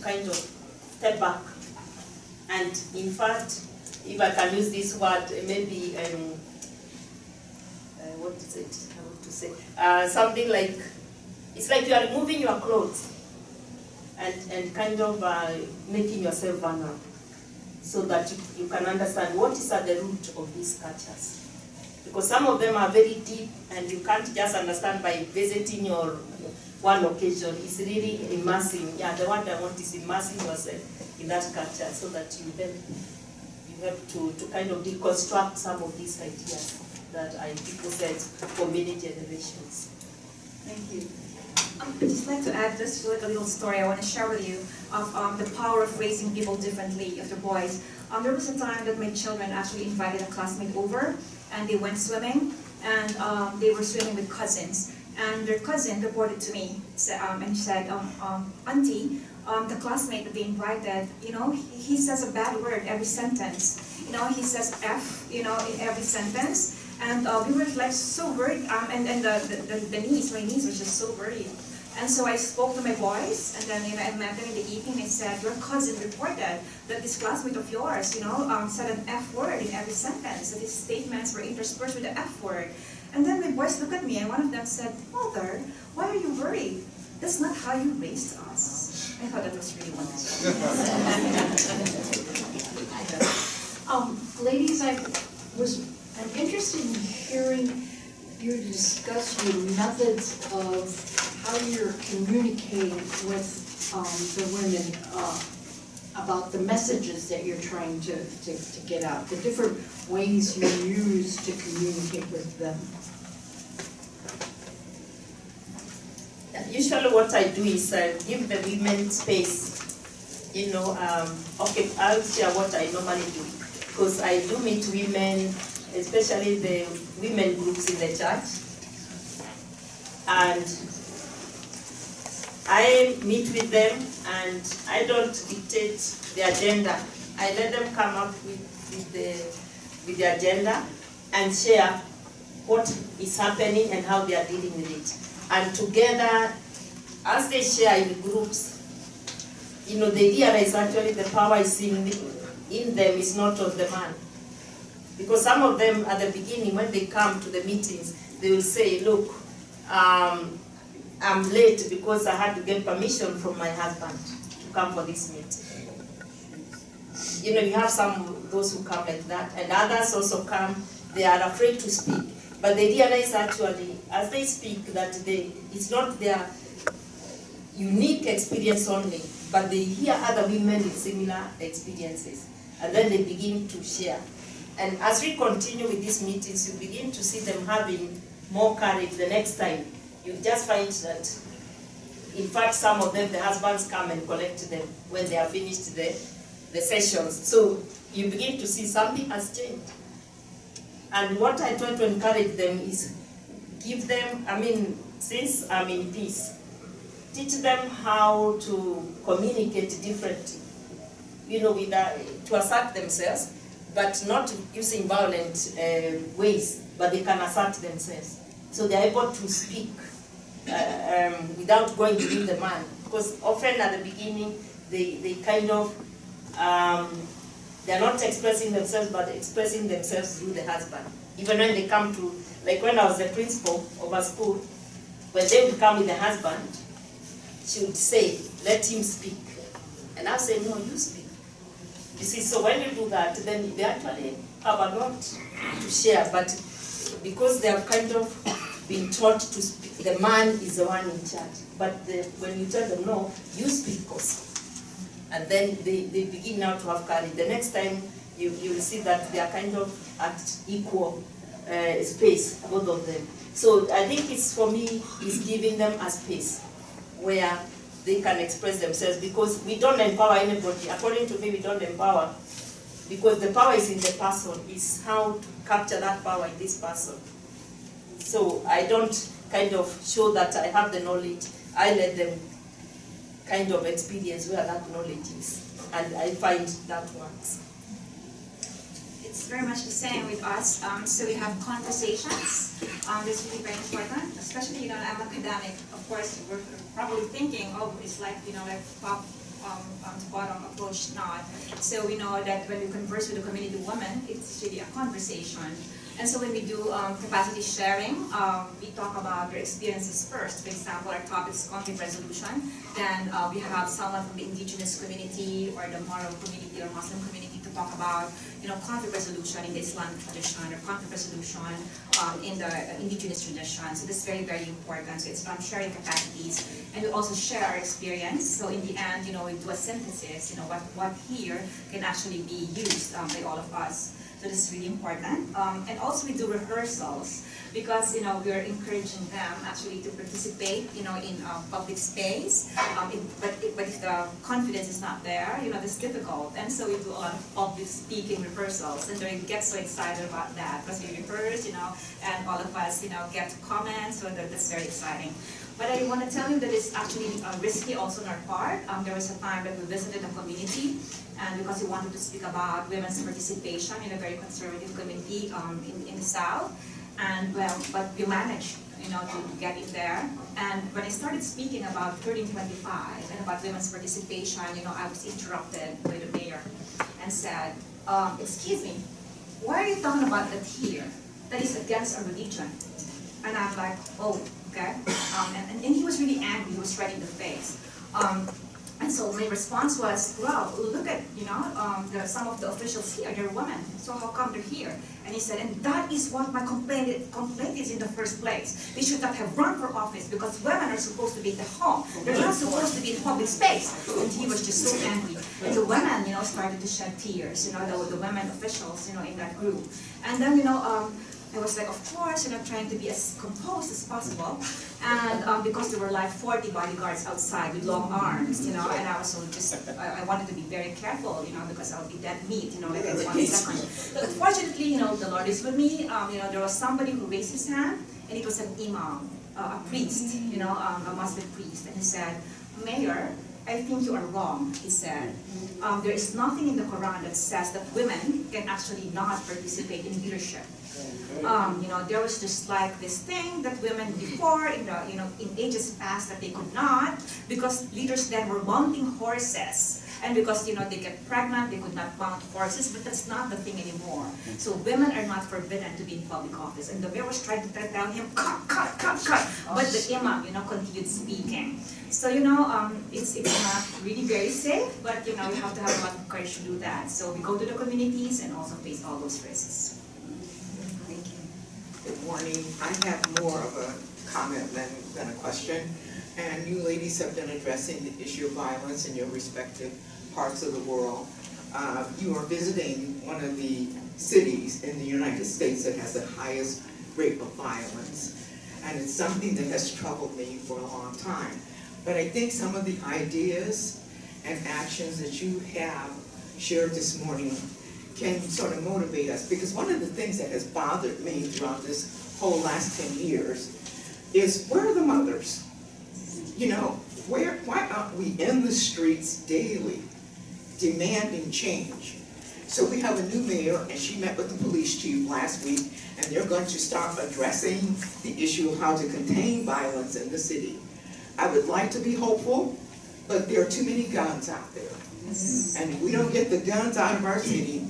kind of step back. And in fact, if I can use this word, maybe, what is it I want to say? Something like, it's like you are removing your clothes and kind of making yourself vulnerable, so that you can understand what is at the root of these cultures. Because some of them are very deep, and you can't just understand by visiting your one occasion. It's really immersing. Yeah, the word I want is immersing yourself in that culture, so that you have to kind of deconstruct some of these ideas that people said for many generations. Thank you. I'd just like to add just a little story I want to share with you of the power of raising people differently, of the boys. There was a time that my children actually invited a classmate over, and they went swimming, and they were swimming with cousins. And their cousin reported to me, and she said, Auntie, the classmate that they invited, he says a bad word every sentence. He says F, in every sentence. And we were like so worried, and my niece was just so worried. And so I spoke to my boys, and then I met them in the evening. I said, your cousin reported that this classmate of yours, said an F word in every sentence, that his statements were interspersed with the F word. And then my boys looked at me, and one of them said, Mother, why are you worried? That's not how you raised us. I thought that was really wonderful. Ladies, I'm interested in hearing you discuss your methods of how you're communicating with the women about the messages that you're trying to get out, the different ways you use to communicate with them. Usually what I do is give the women space. Okay, I'll share what I normally do, because I do meet women, especially the women groups in the church, and I meet with them and I don't dictate the agenda. I let them come up with the agenda and share what is happening and how they are dealing with it. And together, as they share in groups, you know, they realize actually the power is in them, is not of the man. Because some of them at the beginning, when they come to the meetings, they will say, look, I'm late because I had to get permission from my husband to come for this meeting. You know, you have those who come like that, and others also come, they are afraid to speak. But they realize actually, as they speak, that it's not their unique experience only, but they hear other women with similar experiences, and then they begin to share. And as we continue with these meetings, you begin to see them having more courage the next time. You just find that, in fact, some of them, the husbands come and collect them when they are finished the sessions. So you begin to see something has changed. And what I try to encourage them is give them, since I'm in peace, teach them how to communicate differently, you know, to assert themselves, but not using violent ways, but they can assert themselves. So they're able to speak without going through the man. Because often at the beginning, they kind of, they're not expressing themselves, but expressing themselves through the husband. Even when they come to, like when I was the principal of a school, when they would come with the husband, she would say, let him speak. And I'll say, no, you speak. You see, so when you do that, then they actually have a lot to share, but because they have kind of been taught to speak, the man is the one in charge. But when you tell them, no, you speak also. And then they begin now to have courage. The next time you will see that they are kind of at equal space, both of them. So I think it's, for me, is giving them a space where they can express themselves, because we don't empower anybody. According to me, we don't empower, because the power is in the person. It's how to capture that power in this person. So I don't kind of show that I have the knowledge. I let them kind of experience where that knowledge is, and I find that works. It's very much the same with us. So we have conversations. That's really very important, especially, you know, I'm academic. Of course, we're probably thinking, oh, it's like, you know, like top to bottom approach, not. So we know that when we converse with the community women, it's really a conversation. And so when we do capacity sharing, we talk about their experiences first. For example, our topic is conflict resolution. Then we have someone from the Indigenous community or the Moro community or Muslim community to talk about, you know, conflict resolution in the Islamic tradition or conflict resolution in the Indigenous tradition. So this is very, very important. So it's sharing capacities, and we also share our experience. So in the end, you know, we do a synthesis. You know, what here can actually be used by all of us. So this is really important. And also we do rehearsals, because, you know, we're encouraging them actually to participate, you know, in public space. But if the confidence is not there, you know, it's difficult. And so we do a lot of public speaking rehearsals, and they get so excited about that, because we rehearse, you know, and all of us, you know, get to comment. So that's very exciting. But I want to tell you that it's actually risky also on our part. There was a time that we visited a community, and because we wanted to speak about women's participation in a very conservative community in the South, and well, but we managed, you know, to get in there. And when I started speaking about 1325 and about women's participation, you know, I was interrupted by the mayor and said, "Excuse me, why are you talking about that here? That is against our religion." And I'm like, "Oh, okay." And he was really angry. He was red in the face. And so my response was, well, look at, you know, some of the officials here, they're women, so how come they're here? And he said, and that is what my complaint is in the first place. They should not have run for office, because women are supposed to be at the home. They're not supposed to be in public space. And he was just so angry. And the women, you know, started to shed tears, you know, the women officials, you know, in that group. And then, you know, I was like, of course, you know, trying to be as composed as possible. And because there were like 40 bodyguards outside with long arms, you know, and I was so just, I wanted to be very careful, you know, because I would be dead meat, you know, like in 1 second. But fortunately, you know, the Lord is with me. You know, there was somebody who raised his hand, and it was an imam, a priest, you know, a Muslim priest. And he said, Mayor, I think you are wrong, he said. There is nothing in the Quran that says that women can actually not participate in leadership. There was just like this thing that women before, in ages past, that they could not, because leaders then were mounting horses. And because, they get pregnant, they could not mount horses, but that's not the thing anymore. So women are not forbidden to be in public office. And the mayor was trying to tell him, cut. But the imam, continued speaking. So, it's not really very safe, but, we have to have a lot of courage to do that. So we go to the communities and also face all those risks. Thank you. Good morning. I have more of a comment than a question. And you ladies have been addressing the issue of violence in your respective parts of the world. You are visiting one of the cities in the United States that has the highest rate of violence. And it's something that has troubled me for a long time. But I think some of the ideas and actions that you have shared this morning can sort of motivate us. Because one of the things that has bothered me throughout this whole last 10 years is, where are the mothers? Why aren't we in the streets daily demanding change? So we have a new mayor, and she met with the police chief last week, and they're going to start addressing the issue of how to contain violence in the city. I would like to be hopeful, but there are too many guns out there. And if we don't get the guns out of our city,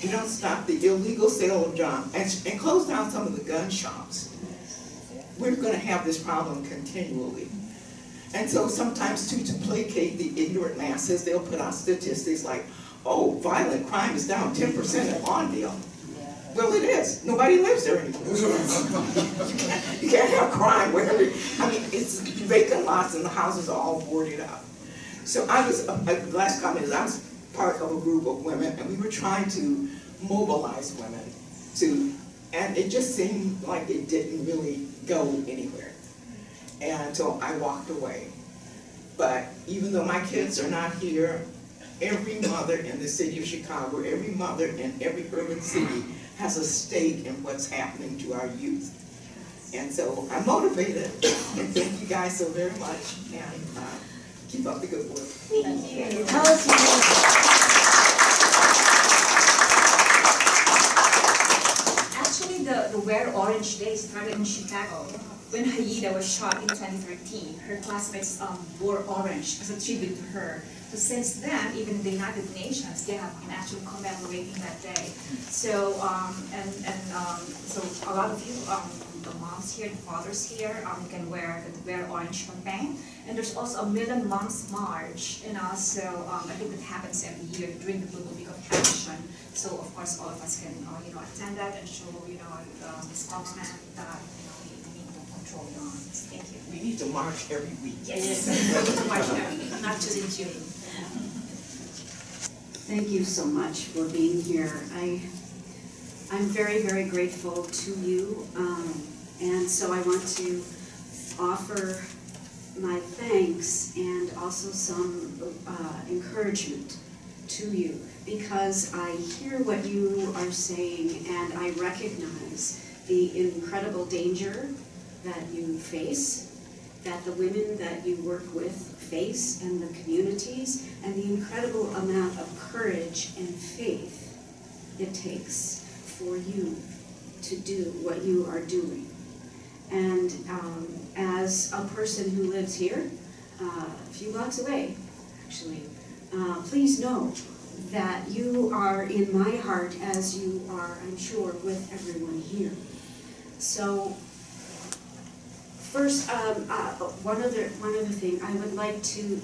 we don't stop the illegal sale of guns, and close down some of the gun shops, we're going to have this problem continually. And so sometimes, too, to placate the ignorant masses, they'll put out statistics like, oh, violent crime is down 10% in Lawndale. Well, it is. Nobody lives there anymore. You can't have crime wherever. It's vacant lots and the houses are all boarded up. So last comment is, I was part of a group of women, and we were trying to mobilize women and it just seemed like it didn't really go anywhere. And so I walked away. But even though my kids are not here, every mother in the city of Chicago, every mother in every urban city has a stake in what's happening to our youth. And so I'm motivated, and thank you guys so very much, and keep up the good work. Thank you. Tell us your Actually, the Wear Orange Day started in Chicago. When Haida was shot in 2013, her classmates wore orange as a tribute to her. So since then, even in the United Nations, they have been actually commemorating that day. So, so a lot of you, the moms here, the fathers here, can wear the Wear Orange campaign. And there's also a Million Moms March, so I think that happens every year during the Global Week of Action. So of course, all of us can, attend that and show, the spokesman that, Thank you. We need to march every week. Yes, we need to march every week, not just in June. Thank you so much for being here. I'm very, very grateful to you, and so I want to offer my thanks and also some encouragement to you, because I hear what you are saying and I recognize the incredible danger that you face, that the women that you work with face, and the communities, and the incredible amount of courage and faith it takes for you to do what you are doing. And as a person who lives here, a few blocks away, actually, please know that you are in my heart as you are, I'm sure, with everyone here. So, first, one other thing I would like to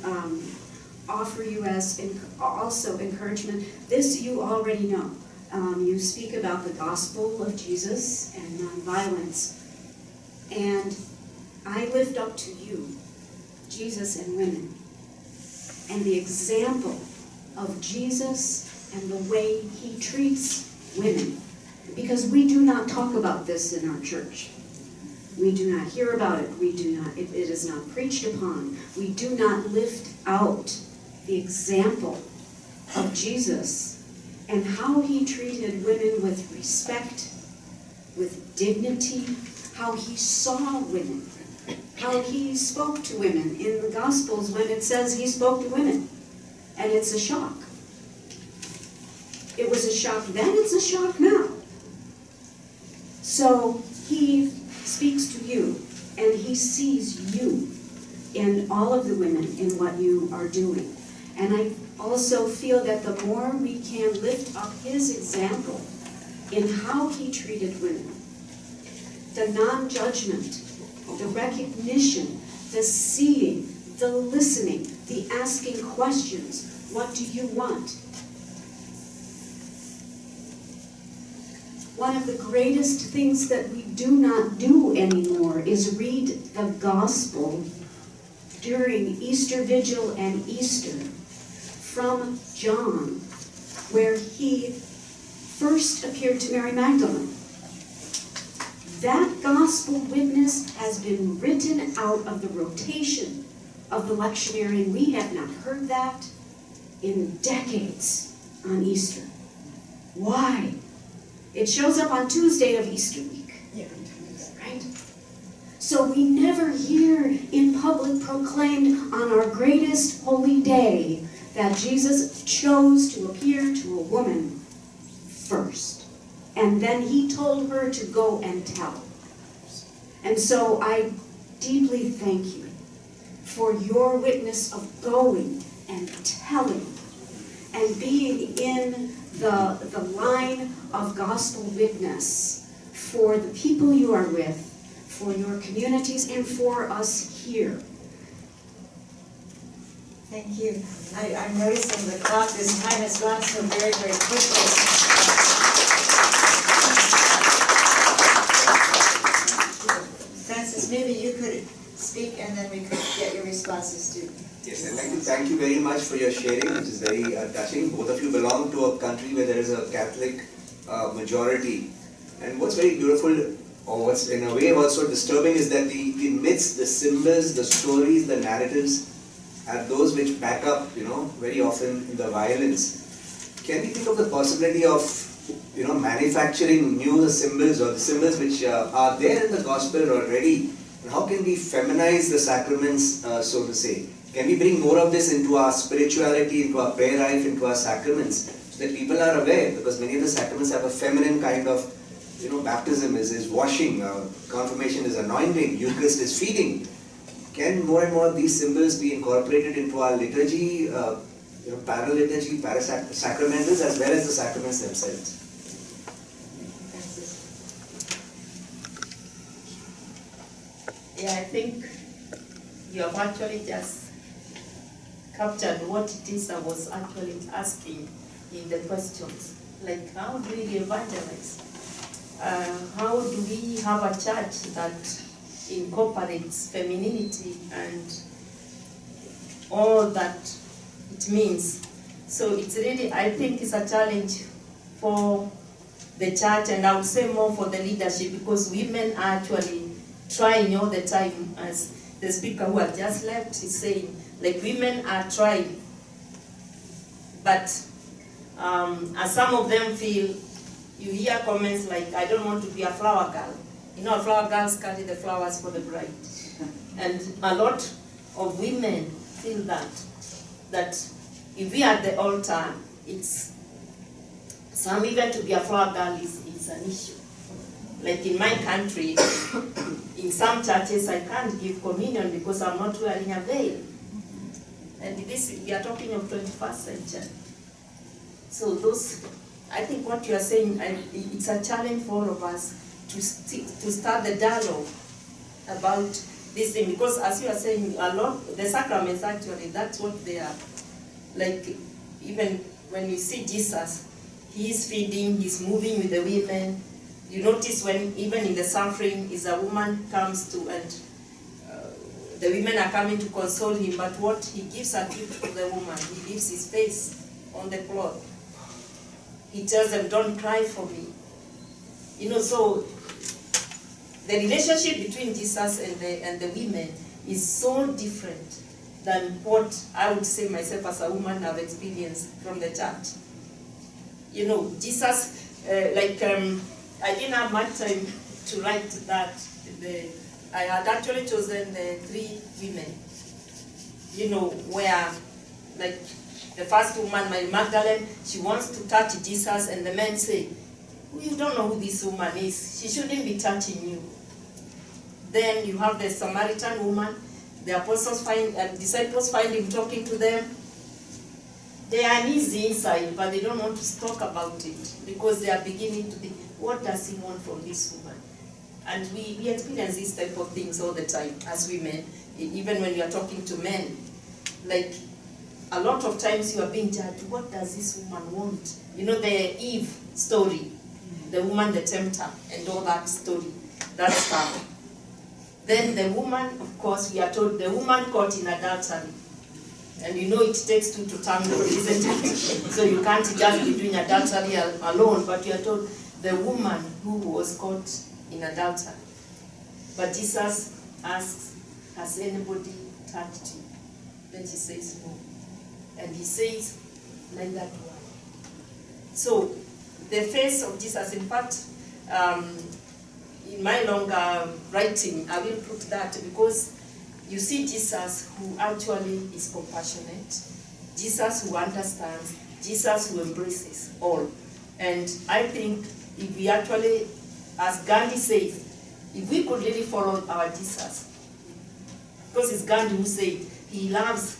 offer you as also encouragement. This you already know. You speak about the gospel of Jesus and nonviolence, and I lift up to you Jesus and women, and the example of Jesus and the way he treats women, because we do not talk about this in our church. We do not hear about it. We do not. It is not preached upon. We do not lift out the example of Jesus and how he treated women with respect, with dignity, how he saw women how he spoke to women in the Gospels when it says he spoke to women. And it's a shock. It was a shock then, it's a shock now. So he speaks to you, and he sees you in all of the women in what you are doing. And I also feel that the more we can lift up his example in how he treated women, the non-judgment, the recognition, the seeing, the listening, the asking questions, what do you want? One of the greatest things that we do not do anymore is read the gospel during Easter Vigil and Easter from John, where he first appeared to Mary Magdalene. That gospel witness has been written out of the rotation of the lectionary, and we have not heard that in decades on Easter. Why? It shows up on Tuesday of Easter week, right? So we never hear in public proclaimed on our greatest holy day that Jesus chose to appear to a woman first. And then he told her to go and tell. And so I deeply thank you for your witness of going and telling and being in the line of gospel witness for the people you are with, for your communities, and for us here. Thank you. I'm noticing the clock, this time has gone so very, very quickly. Francis, maybe you could speak and then we could get your responses too. Yes, I'd like to thank you very much for your sharing, which is very touching. Both of you belong to a country where there is a Catholic majority. And what's very beautiful, or what's in a way also disturbing, is that the myths, the symbols, the stories, the narratives are those which back up, very often the violence. Can we think of the possibility of, manufacturing new symbols or the symbols which are there in the gospel already? And how can we feminize the sacraments, so to say? Can we bring more of this into our spirituality, into our prayer life, into our sacraments, so that people are aware? Because many of the sacraments have a feminine kind of, baptism is washing, confirmation is anointing, Eucharist is feeding. Can more and more of these symbols be incorporated into our liturgy, paraliturgy, parasacramentals, as well as the sacraments themselves? Yeah, I think you have actually just captured what it is I was actually asking in the questions. Like, how do we evangelize? How do we have a church that incorporates femininity and all that it means? So it's really, I think it's a challenge for the church, and I would say more for the leadership, because women are actually trying all the time, as the speaker who had just left is saying, like, women are trying. But as some of them feel, you hear comments like, I don't want to be a flower girl. Flower girls carry the flowers for the bride. And a lot of women feel that if we are at the altar, it's, some even to be a flower girl is an issue. Like in my country, in some churches I can't give communion because I'm not wearing a veil. And this, we are talking of 21st century. So those, I think what you are saying, it's a challenge for all of us to start the dialogue about this thing, because as you are saying, a lot, the sacraments actually, that's what they are. Like, even when you see Jesus, he is feeding, he's moving with the women. You notice when, even in the suffering, is a woman comes to, and the women are coming to console him, but what he gives a gift to the woman, he leaves his face on the cloth. He tells them, don't cry for me. So the relationship between Jesus and the women is so different than what I would say myself as a woman have experienced from the church. Jesus, I didn't have much time to write that, I had actually chosen 3 women, you know, where, like, the first woman, Mary Magdalene, she wants to touch Jesus, and the men say, you don't know who this woman is. She shouldn't be touching you. Then you have the Samaritan woman. The disciples find him talking to them. They are uneasy inside, but they don't want to talk about it because they are beginning to think, what does he want from this woman? And we experience these type of things all the time as women, even when we are talking to men. Like, a lot of times you are being judged, what does this woman want? You know, the Eve story, the woman, the tempter, and all that story, that stuff. Then the woman, of course, we are told, the woman caught in adultery. And you know it takes 2 to tango, isn't it? So you can't just be doing adultery alone, but you are told the woman who was caught in adultery. But Jesus asks, has anybody touched you? Then she says no. And he says, neither do I. So the face of Jesus, in fact, in my longer writing, I will put that because you see Jesus who actually is compassionate, Jesus who understands, Jesus who embraces all. And I think if we actually, as Gandhi says, if we could really follow our Jesus, because it's Gandhi who said he loves,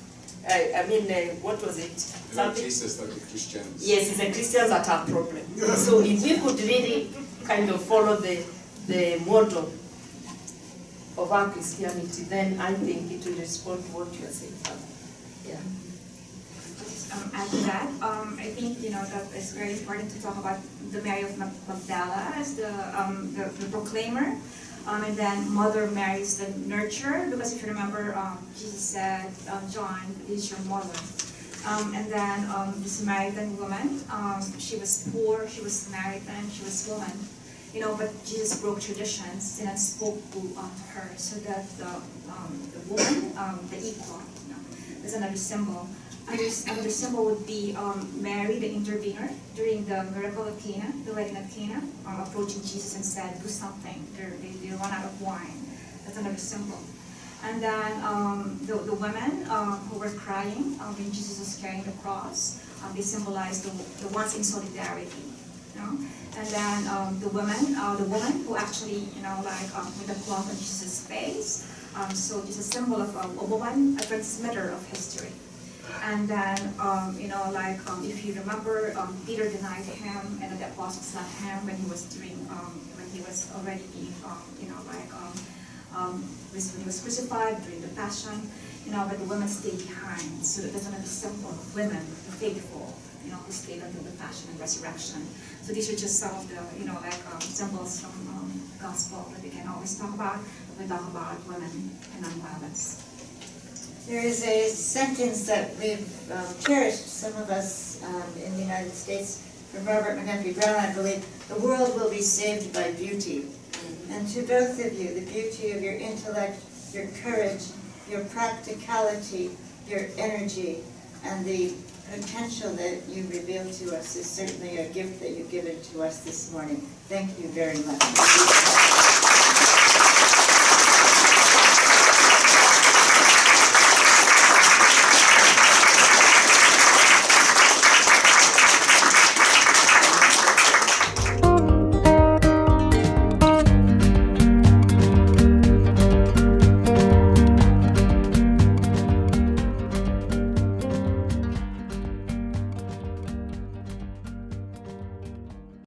what was it? Jesus like the Christians. Yes, it's the Christians that have problems. So if we could really kind of follow the model of our Christianity, then I think it will respond to what you are saying, Father. Yeah. Add to that, I think that it's very important to talk about the Mary of Magdala as the proclaimer, and then Mother Mary is the nurturer, because if you remember, Jesus said, John is your mother. And then the Samaritan woman, she was poor, she was Samaritan, she was woman. But Jesus broke traditions and spoke to her, so that the woman, the equal, is another symbol. Another symbol would be Mary, the intervener, during the miracle of Cana, the wedding of Cana, approaching Jesus and said, do something, they run out of wine. That's another symbol. And then the women who were crying when Jesus was carrying the cross, they symbolize the ones in solidarity. And then the woman who actually, with the cloth on Jesus' face. So it's a symbol of a woman, a transmitter of history. And then, if you remember, Peter denied him, and the apostles left him when he was already being, when he was crucified during the Passion, but the women stayed behind. So that's another symbol of women, the faithful, who stayed until the Passion and Resurrection. So these are just some of the, symbols from Gospel that we can always talk about when we talk about women and nonviolence. There is a sentence that we've cherished, some of us in the United States, from Robert McGuffey Brown, I believe, the world will be saved by beauty. And to both of you, the beauty of your intellect, your courage, your practicality, your energy, and the potential that you reveal to us is certainly a gift that you've given to us this morning. Thank you very much.